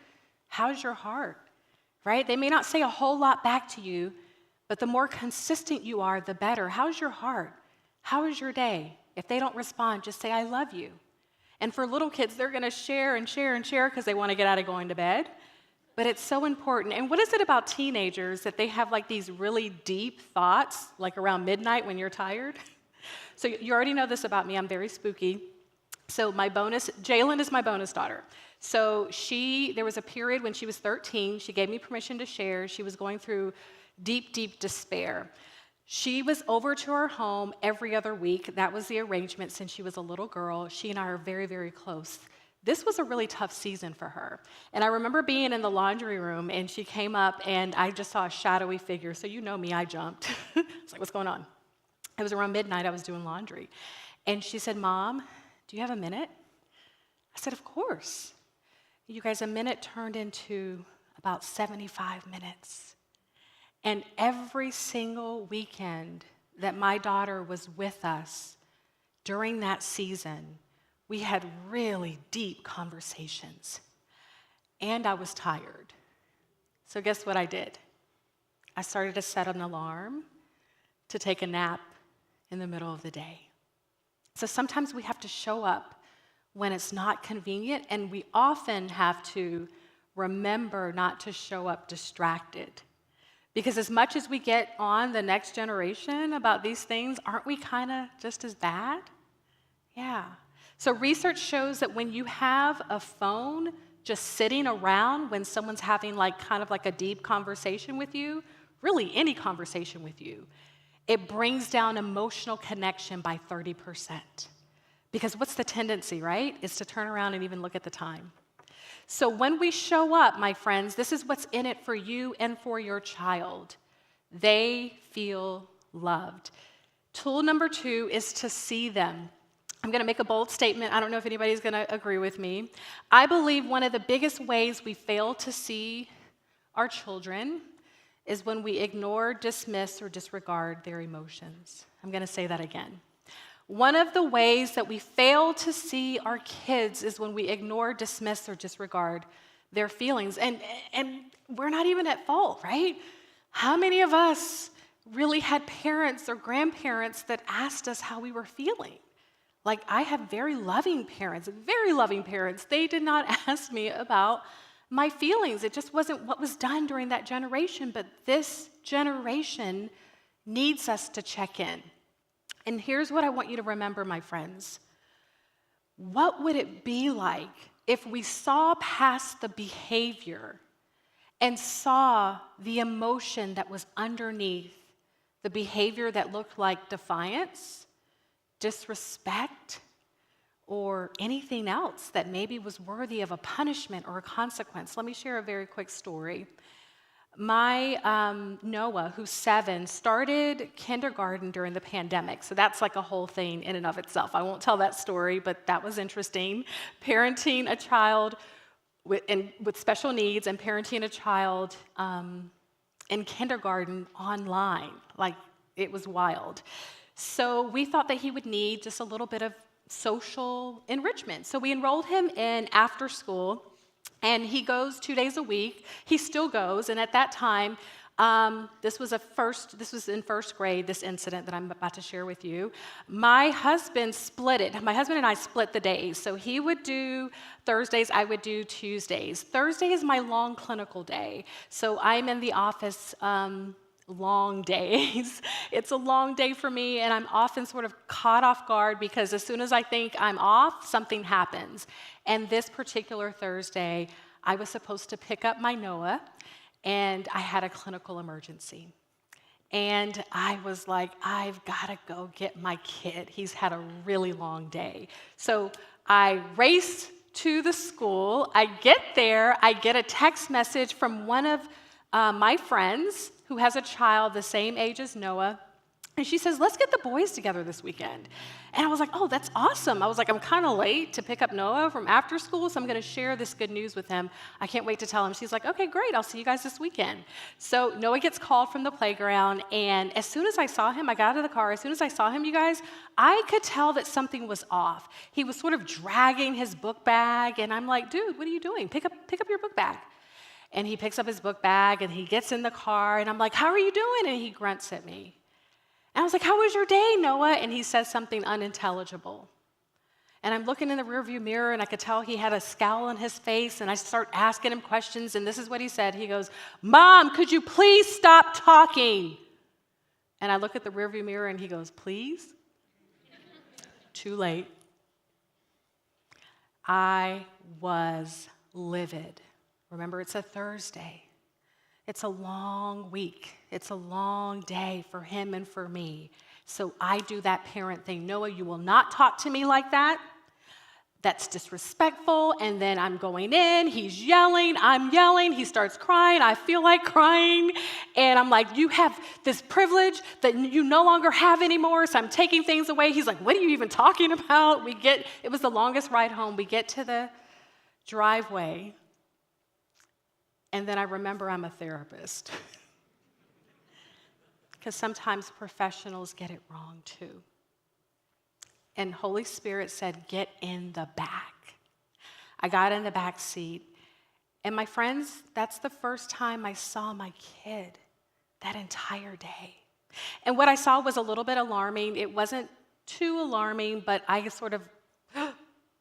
how's your heart, right? They may not say a whole lot back to you, but the more consistent you are, the better. How's your heart? How is your day? If they don't respond, just say, I love you. And for little kids, they're going to share and share and share because they want to get out of going to bed. But it's so important. And what is it about teenagers that they have like these really deep thoughts, like around midnight when you're tired? So you already know this about me. I'm very spooky. So my bonus, Jalen is my bonus daughter. So there was a period when she was 13, she gave me permission to share. She was going through deep, deep despair. She was over to our home every other week. That was the arrangement since she was a little girl. She and I are very, very close. This was a really tough season for her. And I remember being in the laundry room, and she came up, and I just saw a shadowy figure. So you know me, I jumped. I was like, what's going on? It was around midnight, I was doing laundry. And she said, Mom, do you have a minute? I said, of course. You guys, a minute turned into about 75 minutes. And every single weekend that my daughter was with us during that season, we had really deep conversations. And I was tired. So guess what I did? I started to set an alarm to take a nap in the middle of the day. So sometimes we have to show up when it's not convenient, and we often have to remember not to show up distracted. Because as much as we get on the next generation about these things, aren't we kind of just as bad? Yeah. So research shows that when you have a phone just sitting around when someone's having kind of a deep conversation with you, really any conversation with you, it brings down emotional connection by 30%. Because what's the tendency, right? Is to turn around and even look at the time. So when we show up, my friends, this is what's in it for you and for your child. They feel loved. Tool number 2 is to see them. I'm going to make a bold statement. I don't know if anybody's going to agree with me. I believe one of the biggest ways we fail to see our children is when we ignore, dismiss, or disregard their emotions. I'm going to say that again. One of the ways that we fail to see our kids is when we ignore, dismiss, or disregard their feelings. And we're not even at fault, right? How many of us really had parents or grandparents that asked us how we were feeling? I have very loving parents. They did not ask me about my feelings. It just wasn't what was done during that generation. But this generation needs us to check in. And here's what I want you to remember, my friends. What would it be like if we saw past the behavior and saw the emotion that was underneath the behavior that looked like defiance, disrespect, or anything else that maybe was worthy of a punishment or a consequence? Let me share a very quick story. My Noah, who's 7, started kindergarten during the pandemic. So that's a whole thing in and of itself. I won't tell that story, but that was interesting. Parenting a child with special needs and parenting a child in kindergarten online. It was wild. So we thought that he would need just a little bit of social enrichment. So we enrolled him in after school. And he goes 2 days a week. He still goes. And at that time, this was in first grade, this incident that I'm about to share with you. My husband split it. My husband and I split the days. So he would do Thursdays, I would do Tuesdays. Thursday is my long clinical day. So I'm in the office long days. It's a long day for me, and I'm often sort of caught off guard because as soon as I think I'm off, something happens. And this particular Thursday, I was supposed to pick up my Noah, and I had a clinical emergency. And I was like, I've got to go get my kid. He's had a really long day. So I race to the school. I get there. I get a text message from one of my friends who has a child the same age as Noah. And she says, let's get the boys together this weekend. And I was like, oh, that's awesome. I was like, I'm kind of late to pick up Noah from after school, so I'm going to share this good news with him. I can't wait to tell him. She's like, okay, great. I'll see you guys this weekend. So Noah gets called from the playground, and as soon as I saw him, I got out of the car. As soon as I saw him, you guys, I could tell that something was off. He was sort of dragging his book bag, and I'm like, dude, what are you doing? Pick up your book bag. And he picks up his book bag, and he gets in the car, and I'm like, how are you doing? And he grunts at me. And I was like, how was your day, Noah? And he says something unintelligible. And I'm looking in the rearview mirror, and I could tell he had a scowl on his face, and I start asking him questions, and this is what he said. He goes, Mom, could you please stop talking? And I look at the rearview mirror, and he goes, please? Too late. I was livid. Remember, it's a Thursday. It's a long week. It's a long day for him and for me. So I do that parent thing. Noah, you will not talk to me like that. That's disrespectful. And then I'm going in, he's yelling, I'm yelling, he starts crying, I feel like crying. And I'm like, you have this privilege that you no longer have anymore, so I'm taking things away. He's like, what are you even talking about? It was the longest ride home. We get to the driveway, and then I remember I'm a therapist. Because sometimes professionals get it wrong too. And Holy Spirit said, get in the back. I got in the back seat. And my friends, that's the first time I saw my kid that entire day. And what I saw was a little bit alarming. It wasn't too alarming, but I sort of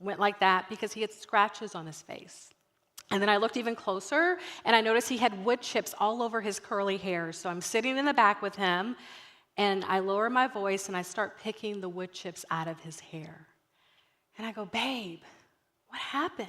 went like that because he had scratches on his face. And then I looked even closer, and I noticed he had wood chips all over his curly hair. So I'm sitting in the back with him, and I lower my voice, and I start picking the wood chips out of his hair. And I go, babe, what happened?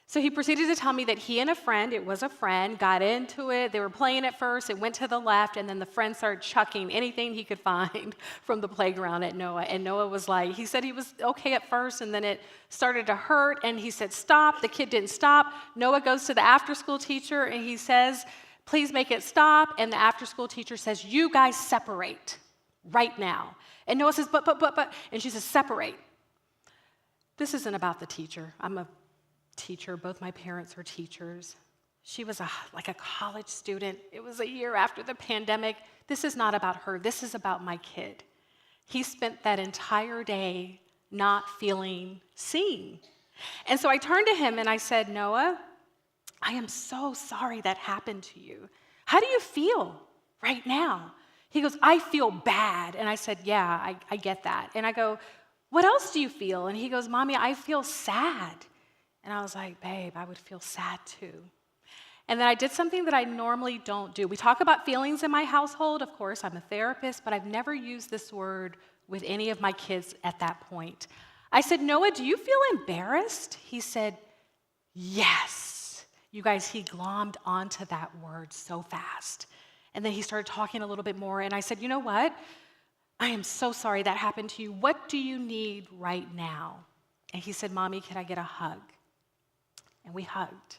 So he proceeded to tell me that he and a friend, it was a friend, got into it. They were playing at first. It went to the left, and then the friend started chucking anything he could find from the playground at Noah. And Noah was like, he said he was okay at first, and then it started to hurt, and he said, stop. The kid didn't stop. Noah goes to the after-school teacher, and he says, please make it stop. And the after-school teacher says, you guys separate right now. And Noah says, but. And she says, separate. This isn't about the teacher. I'm a teacher. Both my parents are teachers. She was like a college student. It was a year after the pandemic. This is not about her. This is about my kid. He spent that entire day not feeling seen. And so I turned to him and I said, Noah, I am so sorry that happened to you. How do you feel right now? He goes, I feel bad. And I said, yeah, I get that. And I go, what else do you feel? And he goes, Mommy, I feel sad. And I was like, babe, I would feel sad too. And then I did something that I normally don't do. We talk about feelings in my household. Of course, I'm a therapist, but I've never used this word with any of my kids at that point. I said, Noah, do you feel embarrassed? He said, yes. You guys, he glommed onto that word so fast. And then he started talking a little bit more, and I said, you know what? I am so sorry that happened to you. What do you need right now? And he said, Mommy, can I get a hug? And we hugged.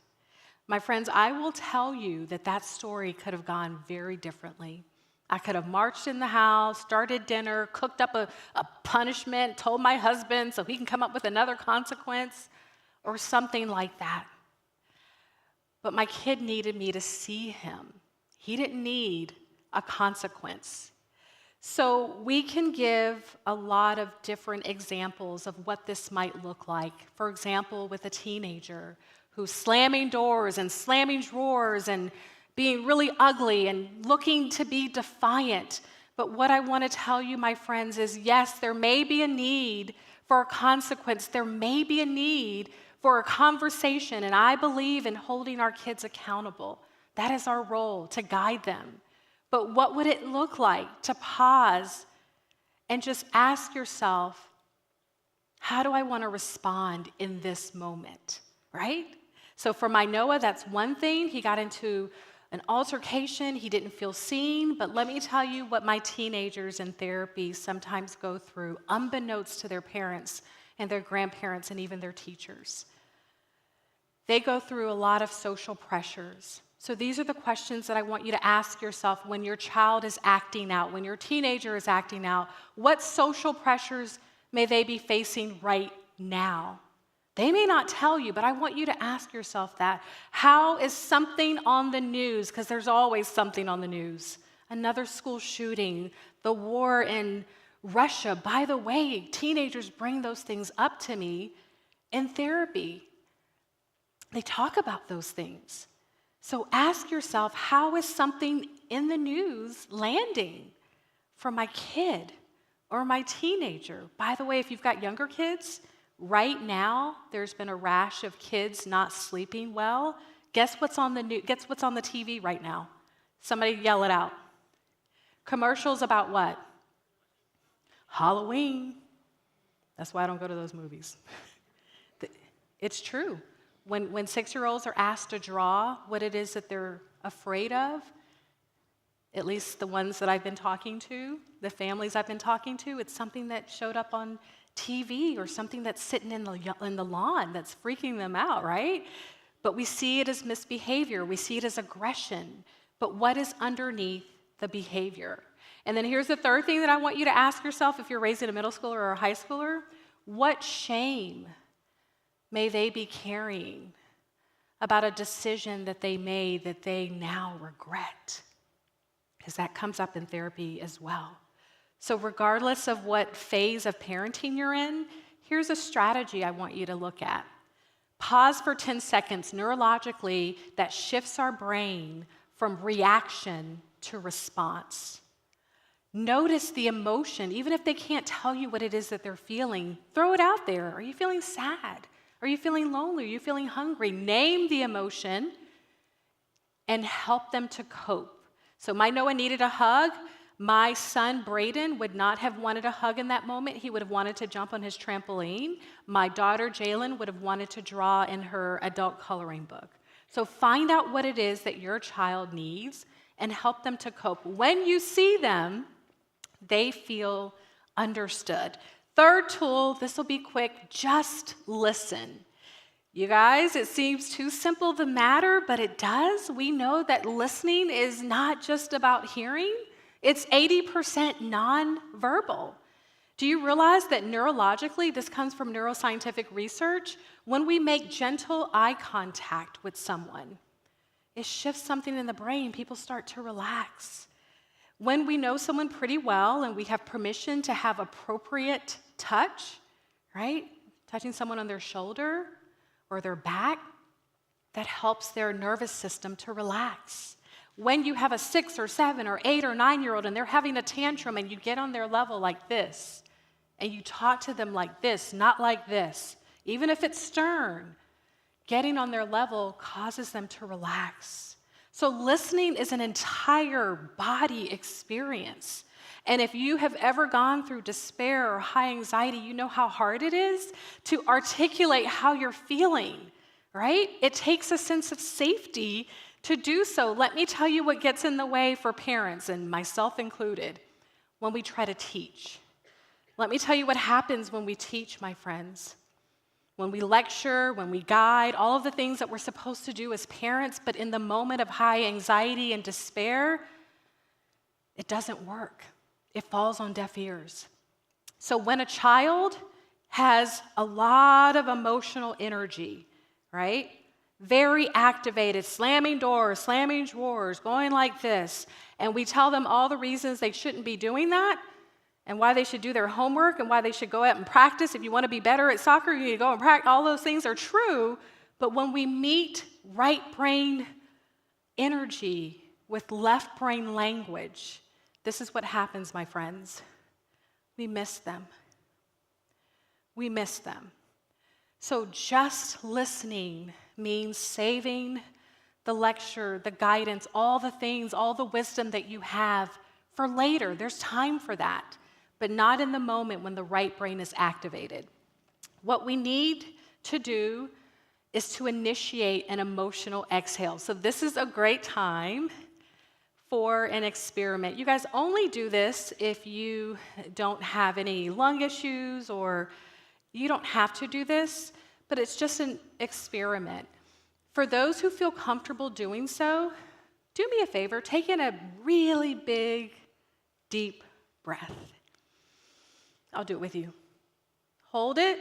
My friends, I will tell you that that story could have gone very differently. I could have marched in the house, started dinner, cooked up a punishment, told my husband so he can come up with another consequence, or something like that. But my kid needed me to see him. He didn't need a consequence. So we can give a lot of different examples of what this might look like. For example, with a teenager who's slamming doors and slamming drawers and being really ugly and looking to be defiant. But what I want to tell you, my friends, is yes, there may be a need for a consequence. There may be a need for a conversation, and I believe in holding our kids accountable. That is our role, to guide them. But what would it look like to pause and just ask yourself, how do I want to respond in this moment, right? So for my Noah, that's one thing. He got into an altercation. He didn't feel seen. But let me tell you what my teenagers in therapy sometimes go through, unbeknownst to their parents and their grandparents and even their teachers. They go through a lot of social pressures. So these are the questions that I want you to ask yourself when your child is acting out, when your teenager is acting out. What social pressures may they be facing right now? They may not tell you, but I want you to ask yourself that. How is something on the news, because there's always something on the news, another school shooting, the war in Russia. By the way, teenagers bring those things up to me in therapy. They talk about those things. So ask yourself, how is something in the news landing for my kid or my teenager? By the way, if you've got younger kids, right now there's been a rash of kids not sleeping well. Guess what's on the news? Guess what's on the TV right now? Somebody yell it out. Commercials about what? Halloween. That's why I don't go to those movies. It's true. When 6-year-olds are asked to draw what it is that they're afraid of, at least the ones that I've been talking to, the families I've been talking to, it's something that showed up on TV or something that's sitting in the lawn that's freaking them out, right? But we see it as misbehavior. We see it as aggression. But what is underneath the behavior? And then here's the third thing that I want you to ask yourself if you're raising a middle schooler or a high schooler. What shame may they be carrying about a decision that they made that they now regret? Because that comes up in therapy as well. So regardless of what phase of parenting you're in, here's a strategy I want you to look at. Pause for 10 seconds. Neurologically, that shifts our brain from reaction to response. Notice the emotion, even if they can't tell you what it is that they're feeling. Throw it out there. Are you feeling sad? Are you feeling lonely? Are you feeling hungry? Name the emotion and help them to cope. So my Noah needed a hug. My son, Braden, would not have wanted a hug in that moment. He would have wanted to jump on his trampoline. My daughter, Jalen, would have wanted to draw in her adult coloring book. So find out what it is that your child needs and help them to cope. When you see them, they feel understood. Third tool, this will be quick, just listen. You guys, it seems too simple to matter, but it does. We know that listening is not just about hearing. It's 80% nonverbal. Do you realize that neurologically, this comes from neuroscientific research, when we make gentle eye contact with someone, it shifts something in the brain. People start to relax. When we know someone pretty well and we have permission to have appropriate touch, right? Touching someone on their shoulder or their back, that helps their nervous system to relax. When you have a 6 or 7 or 8 or 9-year-old and they're having a tantrum and you get on their level like this and you talk to them like this, not like this, even if it's stern, getting on their level causes them to relax. So listening is an entire body experience. And if you have ever gone through despair or high anxiety, you know how hard it is to articulate how you're feeling, right? It takes a sense of safety to do so. Let me tell you what gets in the way for parents, and myself included, when we try to teach. Let me tell you what happens when we teach, my friends. When we lecture, when we guide, all of the things that we're supposed to do as parents, but in the moment of high anxiety and despair, it doesn't work. It falls on deaf ears. So when a child has a lot of emotional energy, right? Very activated, slamming doors, slamming drawers, going like this, and we tell them all the reasons they shouldn't be doing that, and why they should do their homework, and why they should go out and practice. If you want to be better at soccer, you need to go and practice. All those things are true, but when we meet right brain energy with left brain language, this is what happens, my friends. We miss them. We miss them. So just listening means saving the lecture, the guidance, all the things, all the wisdom that you have for later. There's time for that, but not in the moment when the right brain is activated. What we need to do is to initiate an emotional exhale. So this is a great time for an experiment. You guys only do this if you don't have any lung issues, or you don't have to do this, but it's just an experiment. For those who feel comfortable doing so, do me a favor, take in a really big, deep breath. I'll do it with you. Hold it,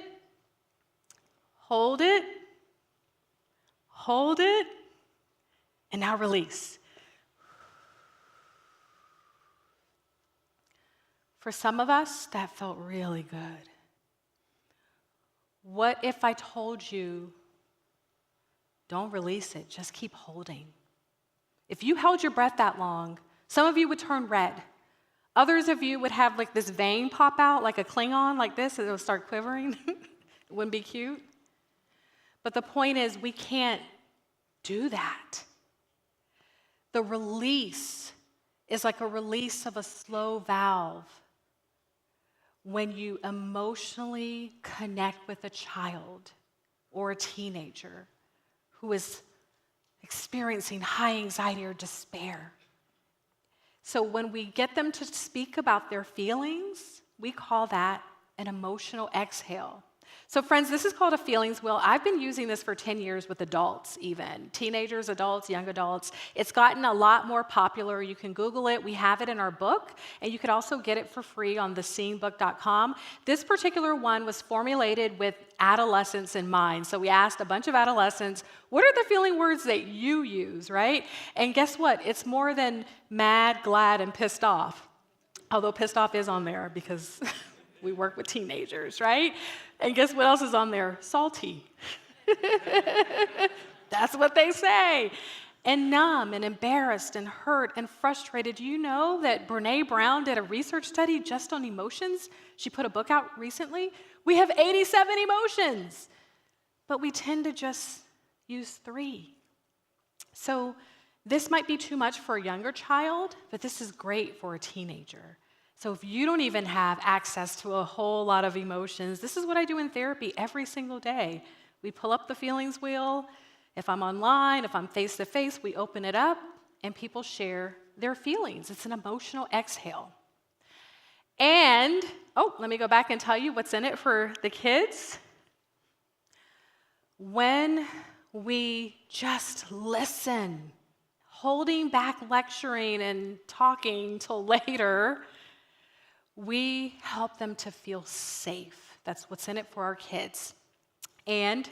hold it, hold it, and now release. For some of us, that felt really good. What if I told you, don't release it, just keep holding? If you held your breath that long, some of you would turn red. Others of you would have like this vein pop out, like a Klingon, like this, and it would start quivering. It wouldn't be cute. But the point is, we can't do that. The release is like a release of a slow valve when you emotionally connect with a child, or a teenager who is experiencing high anxiety or despair. So when we get them to speak about their feelings, we call that an emotional exhale. So friends, this is called a feelings wheel. I've been using this for 10 years with adults even, teenagers, adults, young adults. It's gotten a lot more popular. You can Google it. We have it in our book, and you could also get it for free on theseeingbook.com. This particular one was formulated with adolescents in mind. So we asked a bunch of adolescents, what are the feeling words that you use, right? And guess what? It's more than mad, glad, and pissed off. Although pissed off is on there because we work with teenagers, right? And guess what else is on there? Salty. That's what they say. And numb and embarrassed and hurt and frustrated. Do you know that Brene Brown did a research study just on emotions? She put a book out recently. We have 87 emotions, but we tend to just use 3. So this might be too much for a younger child, but this is great for a teenager. So if you don't even have access to a whole lot of emotions, this is what I do in therapy every single day. We pull up the feelings wheel. If I'm online, if I'm face-to-face, we open it up, and people share their feelings. It's an emotional exhale. And, let me go back and tell you what's in it for the kids. When we just listen, holding back lecturing and talking till later, we help them to feel safe. That's what's in it for our kids. And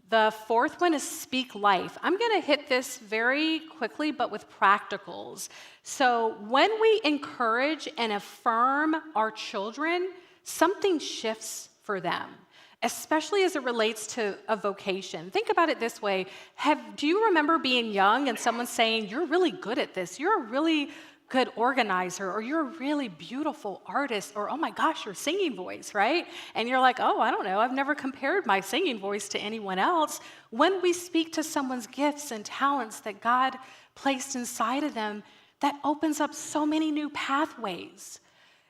the 4th one is speak life. I'm going to hit this very quickly, but with practicals. So when we encourage and affirm our children, something shifts for them, especially as it relates to a vocation. Think about it this way. Do you remember being young and someone saying, you're really good at this, you're a really good organizer, or you're a really beautiful artist, or oh my gosh, your singing voice, right? And you're like, I don't know, I've never compared my singing voice to anyone else. When we speak to someone's gifts and talents that God placed inside of them, that opens up so many new pathways.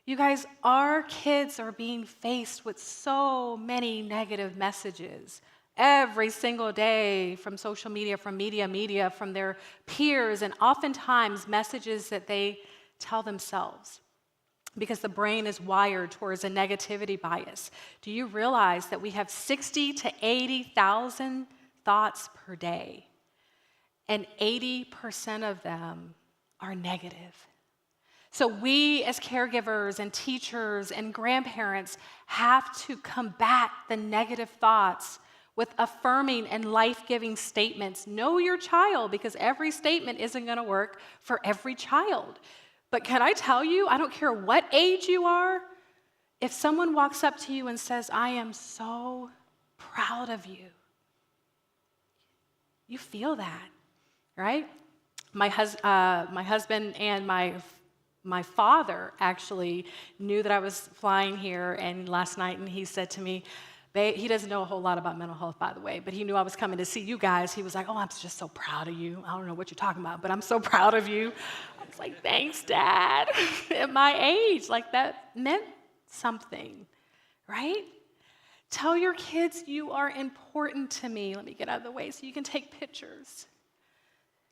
You guys, our kids are being faced with so many negative messages every single day from social media, from media, from their peers, and oftentimes messages that they tell themselves because the brain is wired towards a negativity bias. Do you realize that we have 60 to 80,000 thoughts per day, and 80% of them are negative? So we as caregivers and teachers and grandparents have to combat the negative thoughts with affirming and life-giving statements. Know your child, because every statement isn't going to work for every child. But can I tell you, I don't care what age you are, if someone walks up to you and says, I am so proud of you, you feel that, right? My husband and my father actually knew that I was flying here, and last night, and he said to me, he doesn't know a whole lot about mental health, by the way, but he knew I was coming to see you guys. He was like, I'm just so proud of you. I don't know what you're talking about, but I'm so proud of you. I was like, thanks, Dad. At my age, that meant something, right? Tell your kids you are important to me. Let me get out of the way so you can take pictures.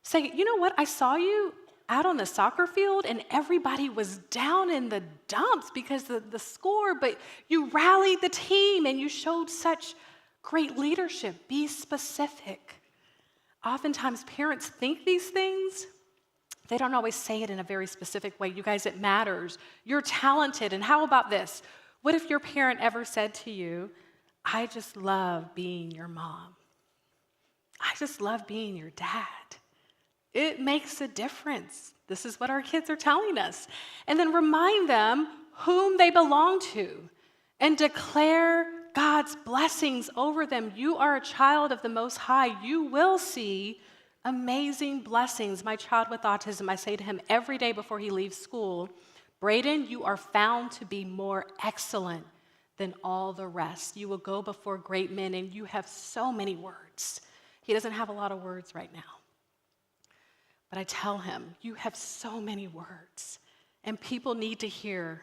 Say, you know what? I saw you out on the soccer field, and everybody was down in the dumps because of the score, but you rallied the team and you showed such great leadership. Be specific. Oftentimes, parents think these things. They don't always say it in a very specific way. You guys, it matters. You're talented. And how about this? What if your parent ever said to you, I just love being your mom. I just love being your dad. It makes a difference. This is what our kids are telling us. And then remind them whom they belong to and declare God's blessings over them. You are a child of the Most High. You will see amazing blessings. My child with autism, I say to him every day before he leaves school, Braden, you are found to be more excellent than all the rest. You will go before great men, and you have so many words. He doesn't have a lot of words right now. But I tell him, you have so many words, and people need to hear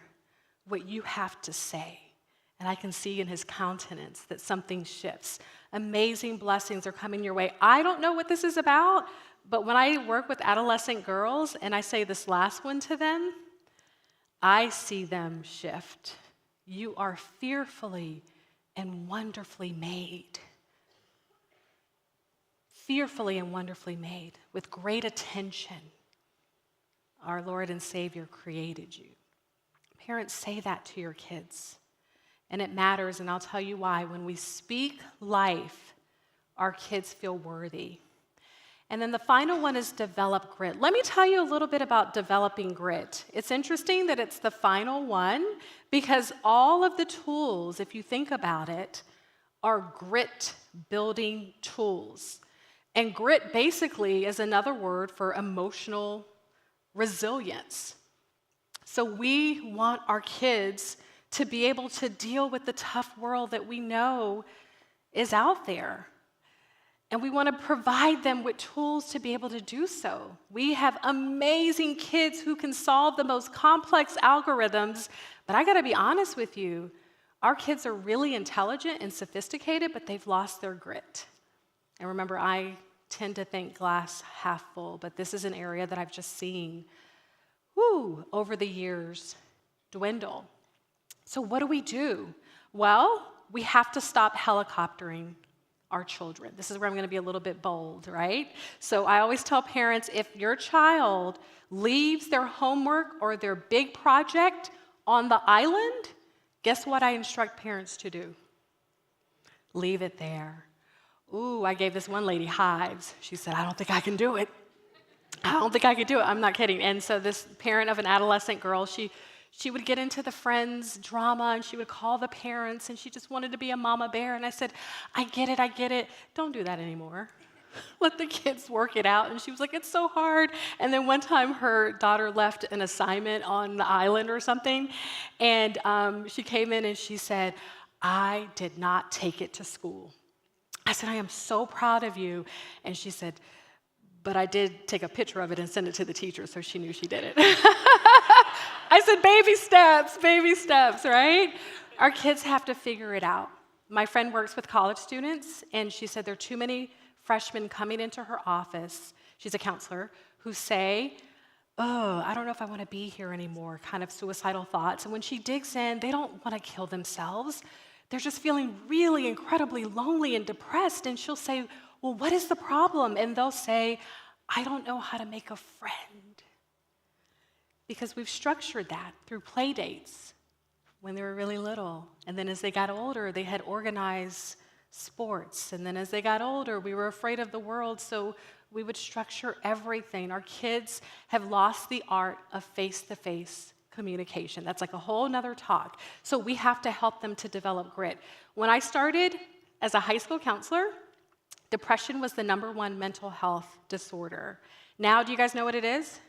what you have to say. and I can see in his countenance that something shifts. Amazing blessings are coming your way. I don't know what this is about, but when I work with adolescent girls and I say this last one to them, I see them shift. You are fearfully and wonderfully made. Fearfully and wonderfully made, with great attention. Our Lord and Savior created you. Parents, say that to your kids. And it matters, and I'll tell you why. When we speak life, our kids feel worthy. And then the final one is develop grit. Let me tell you a little bit about developing grit. It's interesting that it's the final one because all of the tools, if you think about it, are grit building tools. And grit basically is another word for emotional resilience. So we want our kids to be able to deal with the tough world that we know is out there. And we want to provide them with tools to be able to do so. We have amazing kids who can solve the most complex algorithms, but I got to be honest with you, our kids are really intelligent and sophisticated, but they've lost their grit. And remember, I tend to think glass half full, but this is an area that I've just seen, over the years dwindle. So what do? Well, we have to stop helicoptering our children. This is where I'm going to be a little bit bold, right? So I always tell parents, if your child leaves their homework or their big project on the island, guess what I instruct parents to do? Leave it there. I gave this one lady hives. She said, I don't think I can do it. I don't think I could do it. I'm not kidding. And so this parent of an adolescent girl, she would get into the friends' drama, and she would call the parents, and she just wanted to be a mama bear. And I said, I get it. Don't do that anymore. Let the kids work it out. And she was like, it's so hard. And then one time her daughter left an assignment on the island or something, and she came in and she said, I did not take it to school. I said, I am so proud of you. And she said, but I did take a picture of it and send it to the teacher, so she knew she did it. I said, baby steps, right? Our kids have to figure it out. My friend works with college students, and she said there are too many freshmen coming into her office, she's a counselor, who say, I don't know if I want to be here anymore, kind of suicidal thoughts. And when she digs in, they don't want to kill themselves. They're just feeling really incredibly lonely and depressed. And she'll say, well, what is the problem? And they'll say, I don't know how to make a friend. Because we've structured that through play dates when they were really little. And then as they got older, they had organized sports. And then as they got older, we were afraid of the world, so we would structure everything. Our kids have lost the art of face-to-face communication. That's like a whole nother talk. So we have to help them to develop grit. When I started as a high school counselor, depression was the #1 mental health disorder. Now, do you guys know what it is?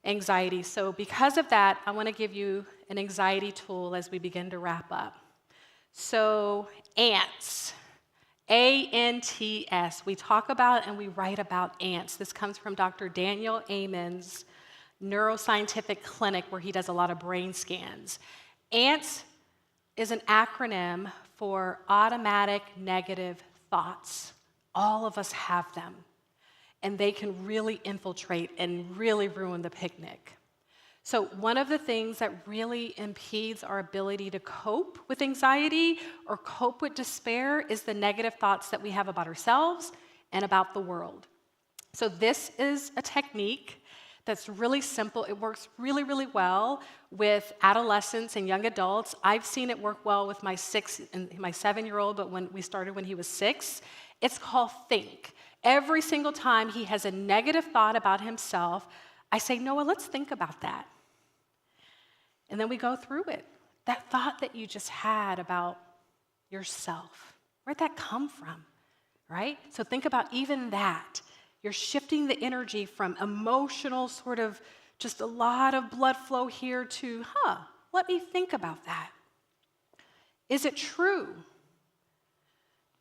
Anxiety. So because of that, I want to give you an anxiety tool as we begin to wrap up. So ants, A-N-T-S. We talk about and we write about ants. This comes from Dr. Daniel Amen's neuroscientific clinic where he does a lot of brain scans. ANTS is an acronym for automatic negative thoughts. All of us have them, and they can really infiltrate and really ruin the picnic. So one of the things that really impedes our ability to cope with anxiety or cope with despair is the negative thoughts that we have about ourselves and about the world. So this is a technique that's really simple. It works really, really well with adolescents and young adults. I've seen it work well with my 6 and my 7-year-old, but when we started when he was 6, it's called Think. Every single time he has a negative thought about himself, I say, Noah, let's think about that. And then we go through it. That thought that you just had about yourself, where'd that come from, right? So think about even that. You're shifting the energy from emotional sort of just a lot of blood flow here to, let me think about that. Is it true?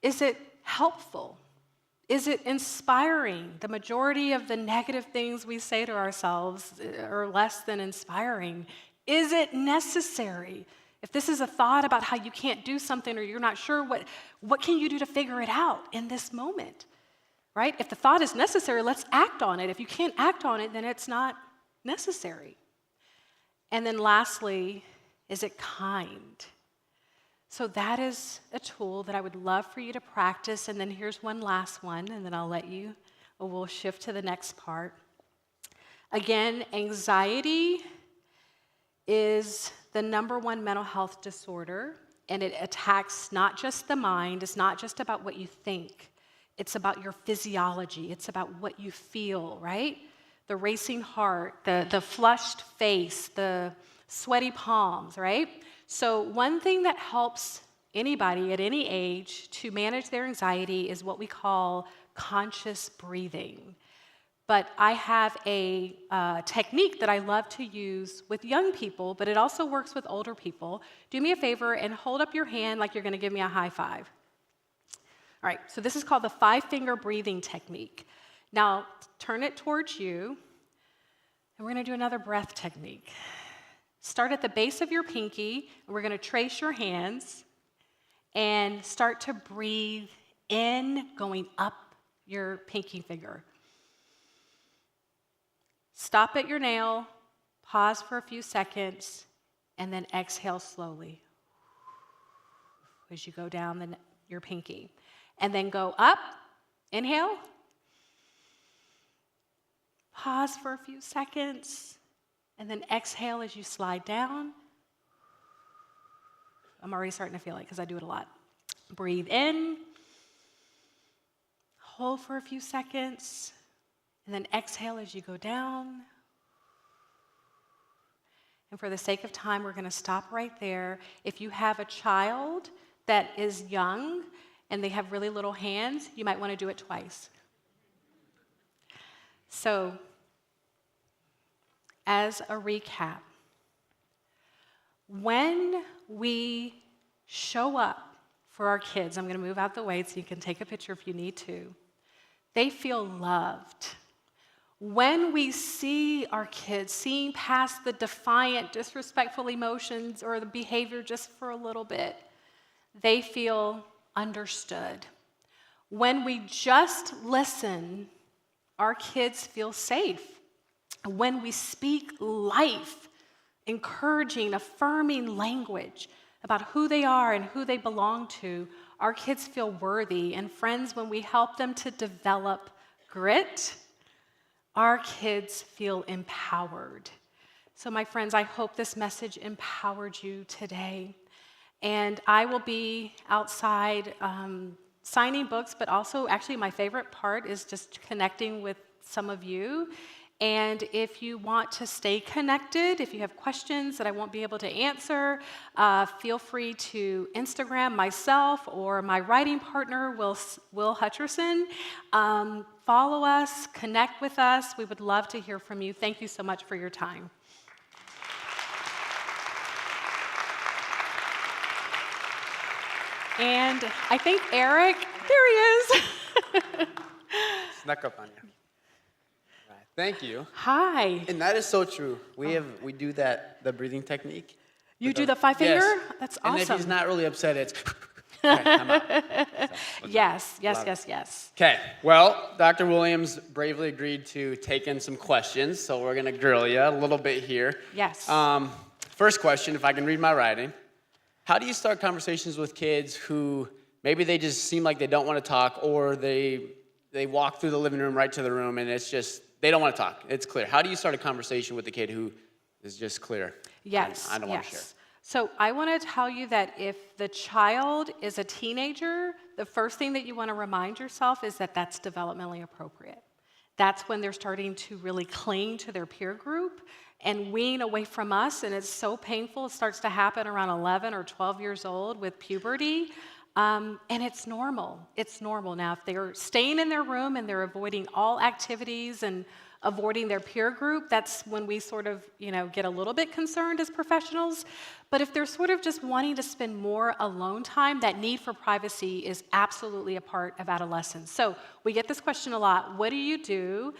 Is it helpful? Is it inspiring? The majority of the negative things we say to ourselves are less than inspiring. Is it necessary? If this is a thought about how you can't do something or you're not sure, what can you do to figure it out in this moment? Right? If the thought is necessary, let's act on it. If you can't act on it, then it's not necessary. And then lastly, is it kind? So that is a tool that I would love for you to practice. And then here's one last one, and then we'll shift to the next part. Again, anxiety is the #1 mental health disorder, and it attacks not just the mind. It's not just about what you think. It's about your physiology. It's about what you feel, right? The racing heart, the flushed face, the sweaty palms, right? So one thing that helps anybody at any age to manage their anxiety is what we call conscious breathing. But I have a technique that I love to use with young people, but it also works with older people. Do me a favor and hold up your hand like you're going to give me a high five. All right, so this is called the 5-finger breathing technique. Now, turn it towards you, and we're going to do another breath technique. Start at the base of your pinky, and we're going to trace your hands and start to breathe in, going up your pinky finger. Stop at your nail, pause for a few seconds, and then exhale slowly as you go down your pinky. And then go up, inhale, pause for a few seconds, and then exhale as you slide down. I'm already starting to feel it because I do it a lot. Breathe in, hold for a few seconds, and then exhale as you go down. And for the sake of time, we're going to stop right there. If you have a child that is young and they have really little hands, you might want to do it twice. So, as a recap, when we show up for our kids, I'm going to move out the way so you can take a picture if you need to, they feel loved. When we see our kids seeing past the defiant, disrespectful emotions or the behavior just for a little bit, they feel understood. When we just listen, our kids feel safe. When we speak life, encouraging, affirming language about who they are and who they belong to, our kids feel worthy. And friends, when we help them to develop grit, our kids feel empowered. So my friends, I hope this message empowered you today. And I will be outside signing books, but also actually my favorite part is just connecting with some of you. And if you want to stay connected, if you have questions that I won't be able to answer, feel free to Instagram myself or my writing partner, Will Hutcherson. Follow us, connect with us. We would love to hear from you. Thank you so much for your time. And I think Eric, there he is. Snuck up on you. All right, thank you. Hi. And that is so true. We do the breathing technique. You do the 5-finger? Yes. That's awesome. And if he's not really upset, it's okay, I'm out. Yes. Okay, well, Dr. Williams bravely agreed to take in some questions, so we're gonna grill you a little bit here. Yes. First question, if I can read my writing. How do you start conversations with kids who maybe they just seem like they don't want to talk, or they walk through the living room right to the room and it's just, they don't want to talk. It's clear. How do you start a conversation with a kid who is just clear? Yes. I don't want to share. So I want to tell you that if the child is a teenager, the first thing that you want to remind yourself is that that's developmentally appropriate. That's when they're starting to really cling to their peer group and wean away from us, and it's so painful. It starts to happen around 11 or 12 years old with puberty, and it's normal. It's normal. Now, if they're staying in their room and they're avoiding all activities and avoiding their peer group, that's when we sort of, get a little bit concerned as professionals. But if they're sort of just wanting to spend more alone time, that need for privacy is absolutely a part of adolescence. So we get this question a lot. What do you do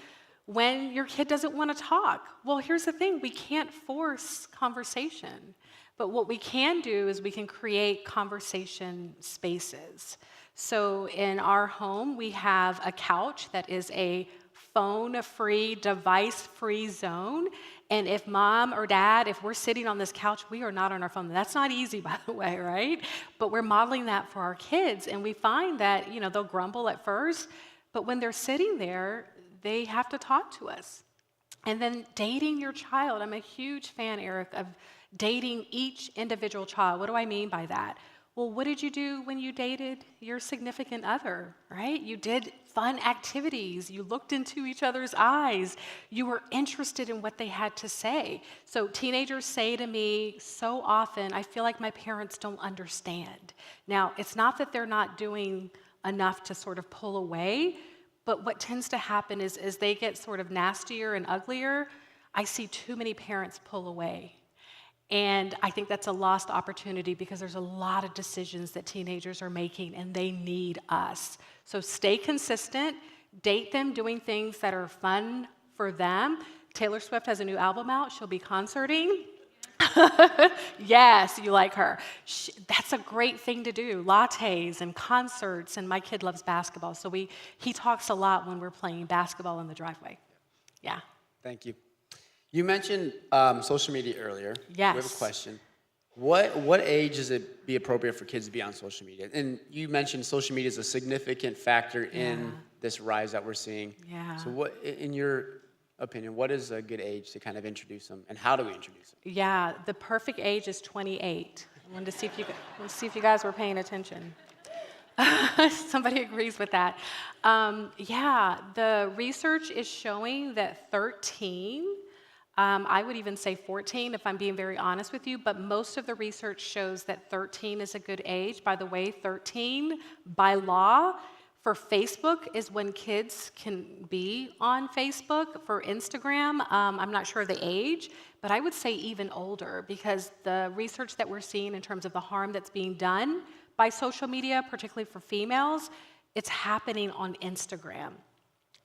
when your kid doesn't want to talk? Well, here's the thing. We can't force conversation. But what we can do is we can create conversation spaces. So in our home, we have a couch that is a phone-free, device-free zone. And if mom or dad, if we're sitting on this couch, we are not on our phone. That's not easy, by the way, right? But we're modeling that for our kids. And we find that, they'll grumble at first, but when they're sitting there, they have to talk to us. And then dating your child. I'm a huge fan, Eric, of dating each individual child. What do I mean by that? Well, what did you do when you dated your significant other, right? You did fun activities. You looked into each other's eyes. You were interested in what they had to say. So teenagers say to me so often, I feel like my parents don't understand. Now, it's not that they're not doing enough to sort of pull away, but what tends to happen is as they get sort of nastier and uglier, I see too many parents pull away. And I think that's a lost opportunity because there's a lot of decisions that teenagers are making and they need us. So stay consistent, date them doing things that are fun for them. Taylor Swift has a new album out. She'll be concerting. Yes, you like her. That's a great thing to do, lattes and concerts, and my kid loves basketball. So he talks a lot when we're playing basketball in the driveway. Yeah. Thank you. You mentioned social media earlier. Yes. We have a question. What age does it be appropriate for kids to be on social media? And you mentioned social media is a significant factor in this rise that we're seeing. Yeah. So what, in your opinion, what is a good age to kind of introduce them, and how do we introduce them? Yeah, the perfect age is 28. I wanted to see if you guys were paying attention. Somebody agrees with that. The research is showing that 13, I would even say 14 if I'm being very honest with you, but most of the research shows that 13 is a good age. By the way, 13 by law for Facebook is when kids can be on Facebook. For Instagram, I'm not sure of the age, but I would say even older because the research that we're seeing in terms of the harm that's being done by social media, particularly for females, it's happening on Instagram.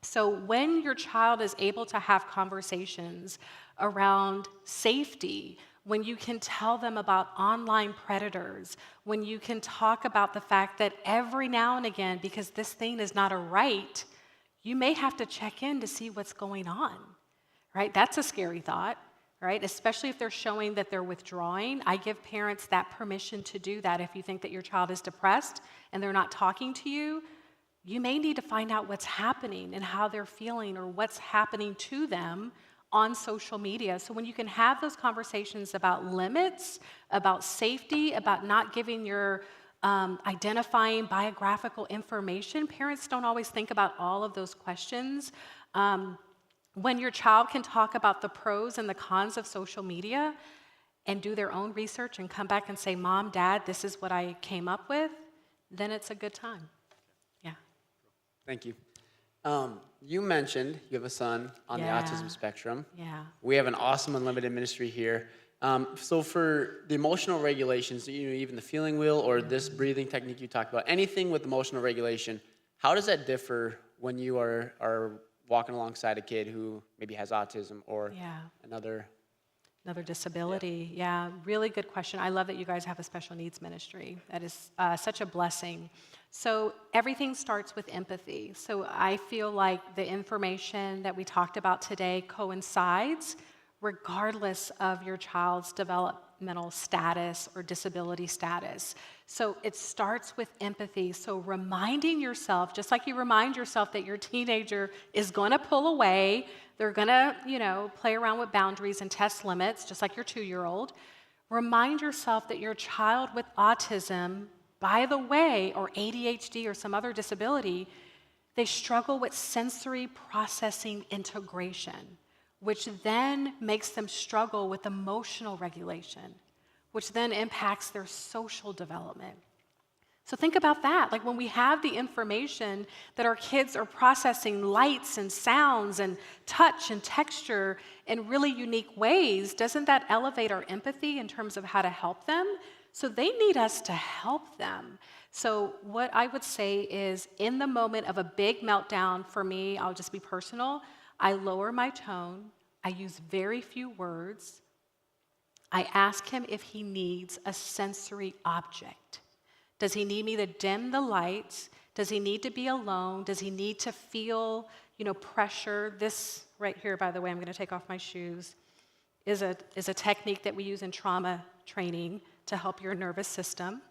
So when your child is able to have conversations around safety, when you can tell them about online predators, when you can talk about the fact that every now and again, because this thing is not a right, you may have to check in to see what's going on, right? That's a scary thought, right? Especially if they're showing that they're withdrawing. I give parents that permission to do that. If you think that your child is depressed and they're not talking to you, you may need to find out what's happening and how they're feeling or what's happening to them on social media. So when you can have those conversations about limits, about safety, about not giving your identifying biographical information, parents don't always think about all of those questions. When your child can talk about the pros and the cons of social media and do their own research and come back and say, Mom, Dad, this is what I came up with, then it's a good time. Thank you. You mentioned you have a son on the autism spectrum. Yeah. We have an awesome unlimited ministry here. So for the emotional regulations, even the feeling wheel or this breathing technique you talked about, anything with emotional regulation, how does that differ when you are walking alongside a kid who maybe has autism or another disability? Yeah, really good question. I love that you guys have a special needs ministry. That is such a blessing. So everything starts with empathy. So I feel like the information that we talked about today coincides regardless of your child's developmental status or disability status. So it starts with empathy. So reminding yourself, just like you remind yourself that your teenager is going to pull away, they're going to, play around with boundaries and test limits, just like your 2-year-old. Remind yourself that your child with autism, by the way, or ADHD or some other disability, they struggle with sensory processing integration, which then makes them struggle with emotional regulation, which then impacts their social development. So think about that. Like when we have the information that our kids are processing lights and sounds and touch and texture in really unique ways, doesn't that elevate our empathy in terms of how to help them? So they need us to help them. So what I would say is in the moment of a big meltdown, for me, I'll just be personal, I lower my tone, I use very few words, I ask him if he needs a sensory object. Does he need me to dim the lights? Does he need to be alone? Does he need to feel, pressure? This right here, by the way, I'm going to take off my shoes, is a technique that we use in trauma training to help your nervous system.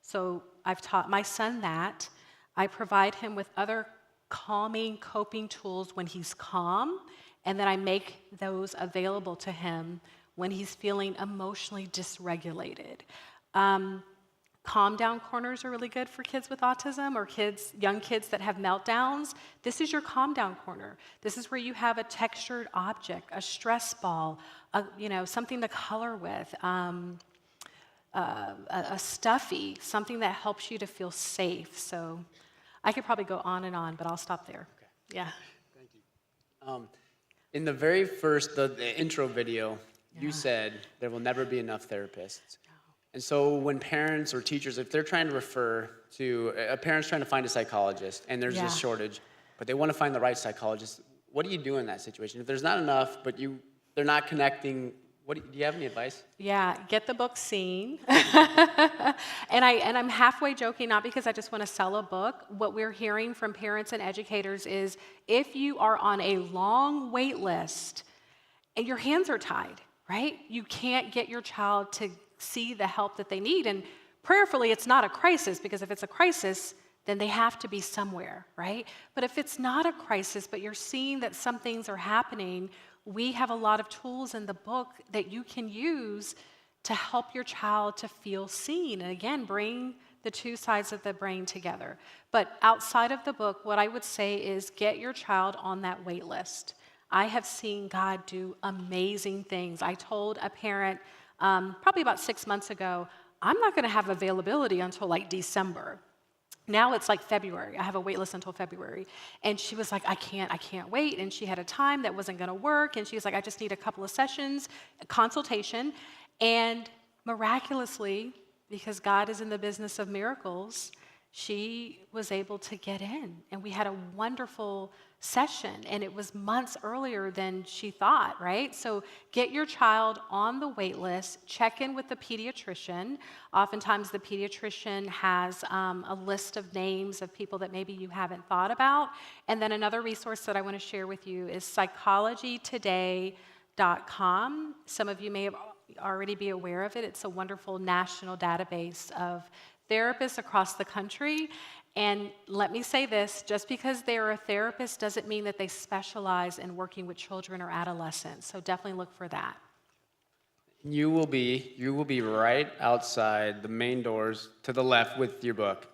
So I've taught my son that. I provide him with other calming, coping tools when he's calm, and then I make those available to him when he's feeling emotionally dysregulated. Calm down corners are really good for kids with autism or young kids that have meltdowns. This is your calm down corner. This is where you have a textured object, a stress ball, something to color with, a stuffy, something that helps you to feel safe. So I could probably go on and on, but I'll stop there. Okay. Yeah. Thank you. In the very first, the intro video, you said there will never be enough therapists. And so when parents or teachers, if they're trying to refer to, a parent's trying to find a psychologist and there's this shortage, but they want to find the right psychologist, what do you do in that situation? If there's not enough, but they're not connecting, do you have any advice? Yeah, get the book Seen. and I'm halfway joking, not because I just want to sell a book. What we're hearing from parents and educators is if you are on a long wait list and your hands are tied, right? You can't get your child to see the help that they need. And prayerfully, it's not a crisis, because if it's a crisis, then they have to be somewhere, right? But if it's not a crisis, but you're seeing that some things are happening, we have a lot of tools in the book that you can use to help your child to feel seen. And again, bring the two sides of the brain together. But outside of the book, what I would say is get your child on that wait list. I have seen God do amazing things. I told a parent probably about 6 months ago, I'm not going to have availability until like December. Now it's like February. I have a wait list until February. And she was like, I can't wait. And she had a time that wasn't going to work. And she was like, I just need a couple of sessions, a consultation. And miraculously, because God is in the business of miracles, she was able to get in. And we had a wonderful session. And it was months earlier than she thought, right? So get your child on the wait list. Check in with the pediatrician. Oftentimes the pediatrician has a list of names of people that maybe you haven't thought about. And then another resource that I want to share with you is psychologytoday.com. Some of you may already be aware of it. It's a wonderful national database of therapists across the country. And let me say this, just because they're a therapist doesn't mean that they specialize in working with children or adolescents. So definitely look for that. You will be right outside the main doors to the left with your book.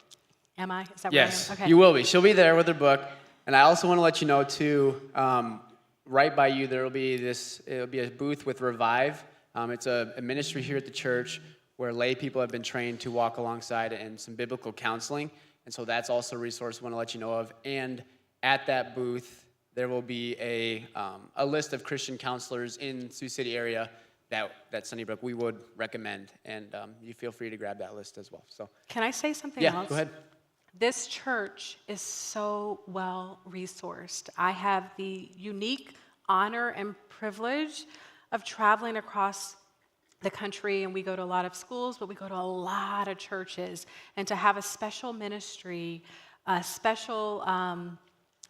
Am I? Is that Yes, where I am? Okay. you will be. She'll be there with her book. And I also want to let you know too, right by you it'll be a booth with Revive. It's a ministry here at the church where lay people have been trained to walk alongside and some biblical counseling. And so that's also a resource I want to let you know of. And at that booth, there will be a list of Christian counselors in Sioux City area that Sunnybrook we would recommend. And you feel free to grab that list as well. So can I say something yeah, else? go ahead. This church is so well resourced. I have the unique honor and privilege of traveling across the country, and we go to a lot of schools, but we go to a lot of churches. And to have a special ministry, a special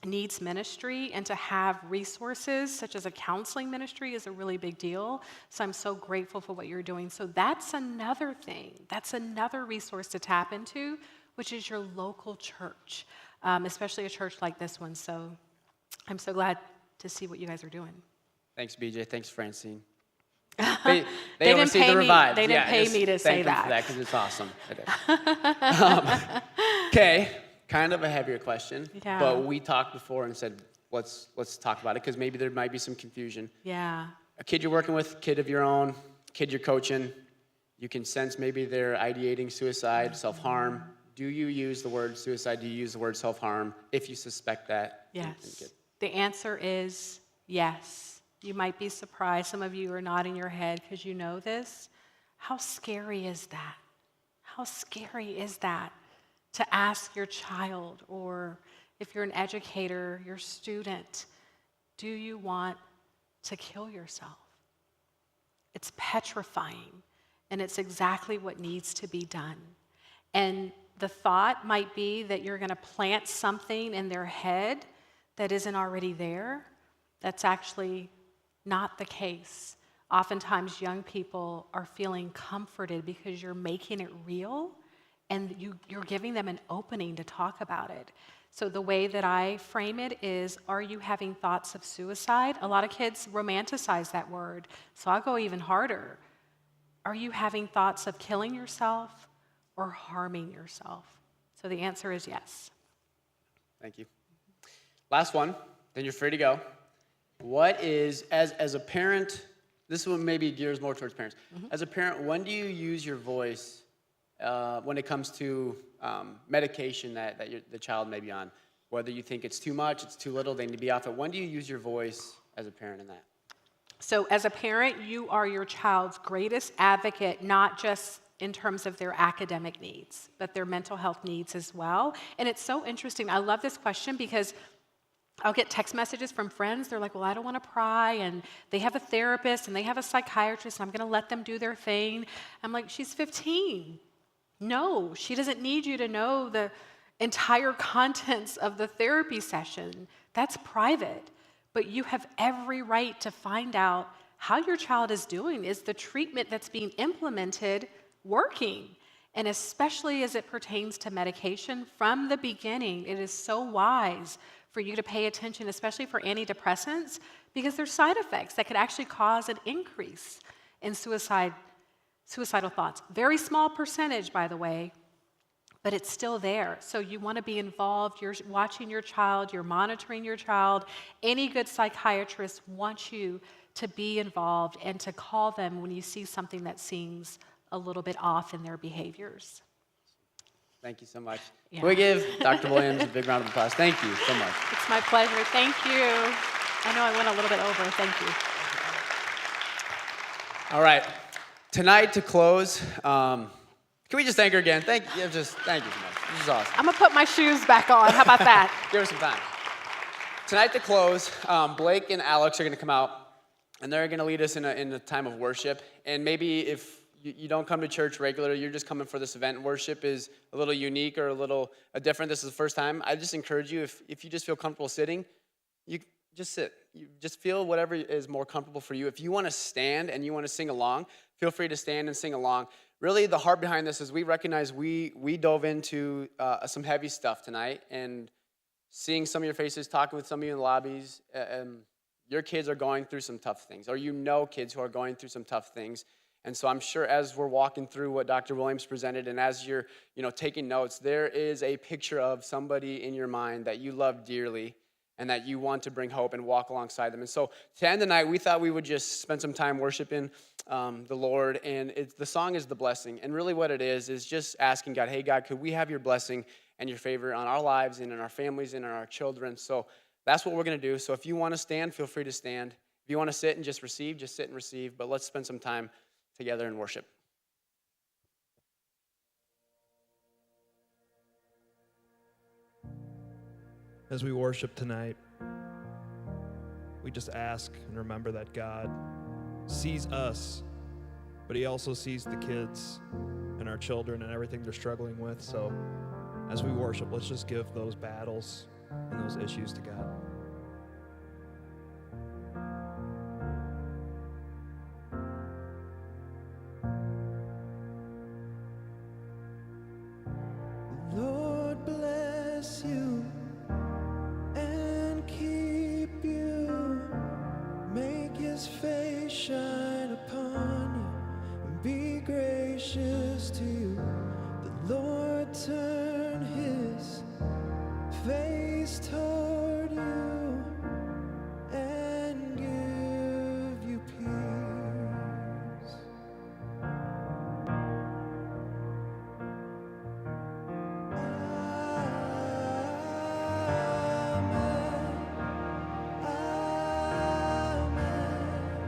needs ministry, and to have resources such as a counseling ministry is a really big deal. So I'm so grateful for what you're doing. So that's another thing. That's another resource to tap into, which is your local church, especially a church like this one. So I'm so glad to see what you guys are doing. Thanks, BJ. Thanks, Francine. They didn't oversee pay the me. Revive. They didn't pay me to say that. Thank them for that because it's awesome. Okay, kind of a heavier question, Yeah. but we talked before and said let's talk about it because maybe there might be some confusion. Yeah. A kid you're working with, kid of your own, kid you're coaching, you can sense maybe they're ideating suicide, self-harm. Do you use the word suicide? Do you use the word self-harm if you suspect that? Yes. The answer is yes. You might be surprised. Some of you are nodding your head because you know this. How scary is that? How scary is that to ask your child, or if you're an educator, your student, do you want to kill yourself? It's petrifying, and it's exactly what needs to be done. And the thought might be that you're going to plant something in their head that isn't already there. That's actually not the case. Oftentimes, young people are feeling comforted because you're making it real, and you're giving them an opening to talk about it. So the way that I frame it is, are you having thoughts of suicide? A lot of kids romanticize that word, so I'll go even harder. Are you having thoughts of killing yourself or harming yourself? So the answer is yes. Thank you. Last one, then you're free to go. What is, as a parent, this one maybe gears more towards parents. As a parent, when do you use your voice when it comes to medication that the child may be on? Whether you think it's too much, it's too little, they need to be off it. When do you use your voice as a parent in that? So as a parent, you are your child's greatest advocate, not just in terms of their academic needs, but their mental health needs as well. And it's so interesting. I love this question because I'll get text messages from friends. They're like, well, I don't want to pry, and they have a therapist, and they have a psychiatrist, and I'm going to let them do their thing. I'm like, she's 15. No, she doesn't need you to know the entire contents of the therapy session. That's private. But you have every right to find out how your child is doing. Is the treatment that's being implemented working? And especially as it pertains to medication, from the beginning, it is so wise for you to pay attention, especially for antidepressants, because there's side effects that could actually cause an increase in suicidal thoughts. Very small percentage, by the way, but it's still there. So you want to be involved. You're watching your child. You're monitoring your child. Any good psychiatrist wants you to be involved and to call them when you see something that seems a little bit off in their behaviors. Thank you so much. Yeah. Can we give Dr. Williams a big round of applause? Thank you so much. It's my pleasure. Thank you. I know I went a little bit over. Thank you. All right. Tonight, to close, can we just thank her again? Thank you so much. This is awesome. I'm going to put my shoes back on. How about that? Give her some time. Tonight, to close, Blake and Alex are going to come out, and they're going to lead us in a time of worship. And maybe if you don't come to church regularly, you're just coming for this event, worship is a little unique or a little different. This is the first time. I just encourage you, if you just feel comfortable sitting, you just sit. You just feel whatever is more comfortable for you. If you want to stand and you want to sing along, feel free to stand and sing along. Really, the heart behind this is we recognize we dove into some heavy stuff tonight, and seeing some of your faces, talking with some of you in the lobbies, your kids are going through some tough things, or you know kids who are going through some tough things. And so I'm sure as we're walking through what Dr. Williams presented, and as you're taking notes, there is a picture of somebody in your mind that you love dearly and that you want to bring hope and walk alongside them. And so to end the night, we thought we would just spend some time worshiping the Lord. And the song is The Blessing. And really what it is just asking God, hey, God, could we have your blessing and your favor on our lives and in our families and in our children? So that's what we're going to do. So if you want to stand, feel free to stand. If you want to sit and just receive, just sit and receive. But let's spend some time together in worship. As we worship tonight, we just ask and remember that God sees us, but he also sees the kids and our children and everything they're struggling with. So as we worship, let's just give those battles and those issues to God. Lord bless you and keep you. Make his face shine upon you and be gracious to you. The Lord turn his face toward you and give you peace. Amen. Amen.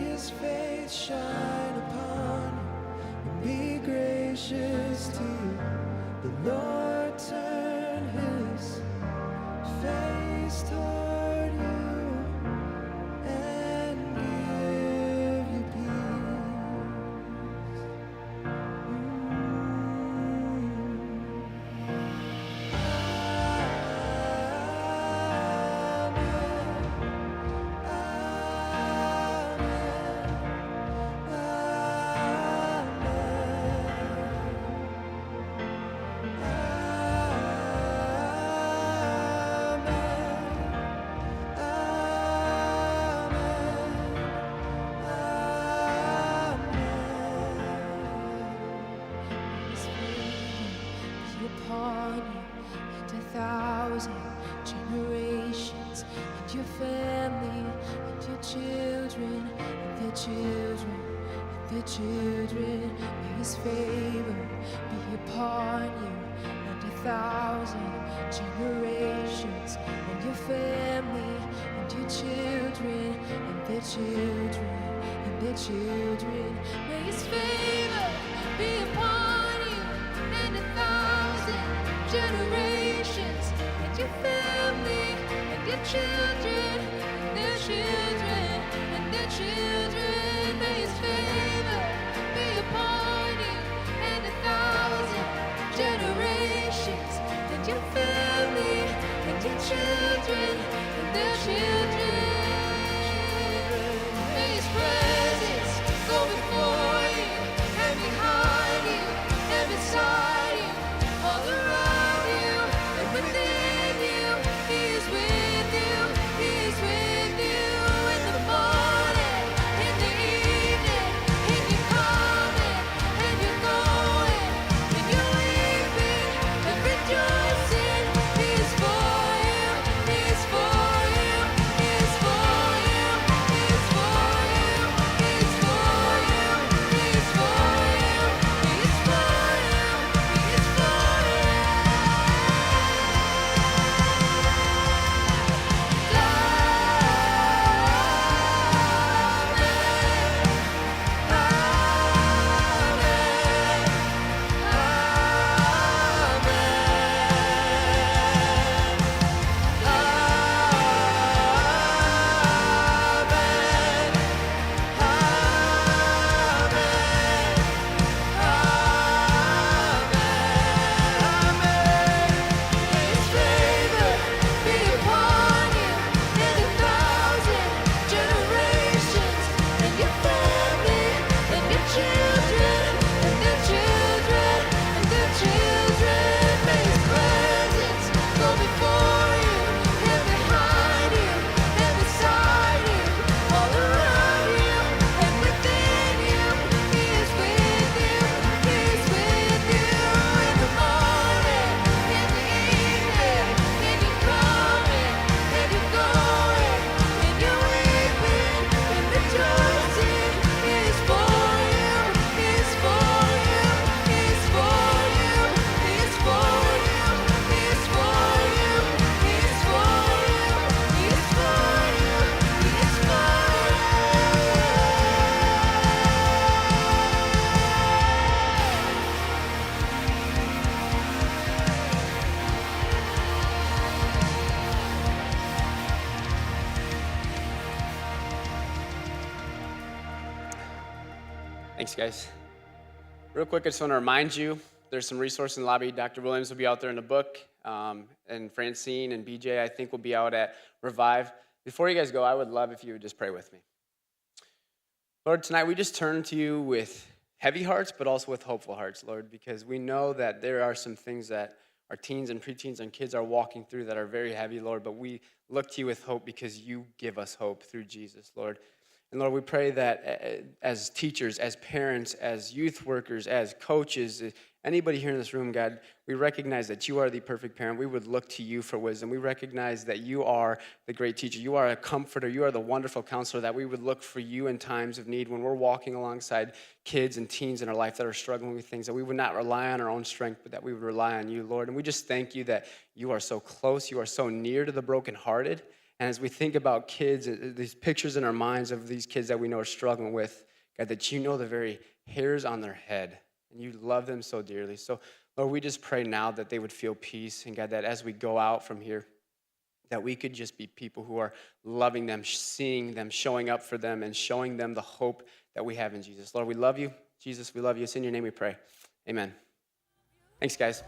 his face shine upon you and be gracious to you. The Lord turn his face toward you and give you peace. His favor be upon you and 1,000 generations, and your family, and your children, and their children, and their children. May his favor be upon you and 1,000 generations, and your family, and your children, and their children, and their children. May his favor be upon you and 1,000 generations, and your family, and your children, and their children, and their children. May his favor be upon you and 1,000 generations, and your family, and your children, and their children. May his presence go before you and behind you and beside you, all around you and within you. He is with you, he is with you in the morning, in the evening, in your coming and your going, in your weeping and rejoicing. He is for you, he is for you, he is for you, he is for you, he is for you, he is for you, he is for you, he is for His favor be upon you and 1,000 generations, and your family, and your children, and their children, and their children. May his presence go before you and behind you and beside you, all around you and within you. He is with you, he is with you in the morning, in the evening, in your coming and your going, in your weeping and rejoicing. He is for you, he is for you, he is for you, he is for you, he is for you, he is for you, he is for you, he is for Thanks, guys. Real quick, I just want to remind you, there's some resources in the lobby. Dr. Williams will be out there in the book, and Francine and BJ, I think, will be out at Revive. Before you guys go, I would love if you would just pray with me. Lord, tonight we just turn to you with heavy hearts, but also with hopeful hearts, Lord, because we know that there are some things that our teens and preteens and kids are walking through that are very heavy, Lord, but we look to you with hope because you give us hope through Jesus, Lord. And Lord, we pray that as teachers, as parents, as youth workers, as coaches, anybody here in this room, God, we recognize that you are the perfect parent. We would look to you for wisdom. We recognize that you are the great teacher. You are a comforter. You are the wonderful counselor, that we would look for you in times of need when we're walking alongside kids and teens in our life that are struggling with things, that we would not rely on our own strength, but that we would rely on you, Lord. And we just thank you that you are so close. You are so near to the brokenhearted. And as we think about kids, these pictures in our minds of these kids that we know are struggling with, God, that you know the very hairs on their head, and you love them so dearly. So, Lord, we just pray now that they would feel peace, and God, that as we go out from here, that we could just be people who are loving them, seeing them, showing up for them, and showing them the hope that we have in Jesus. Lord, we love you. Jesus, we love you. It's in your name we pray. Amen. Thanks, guys.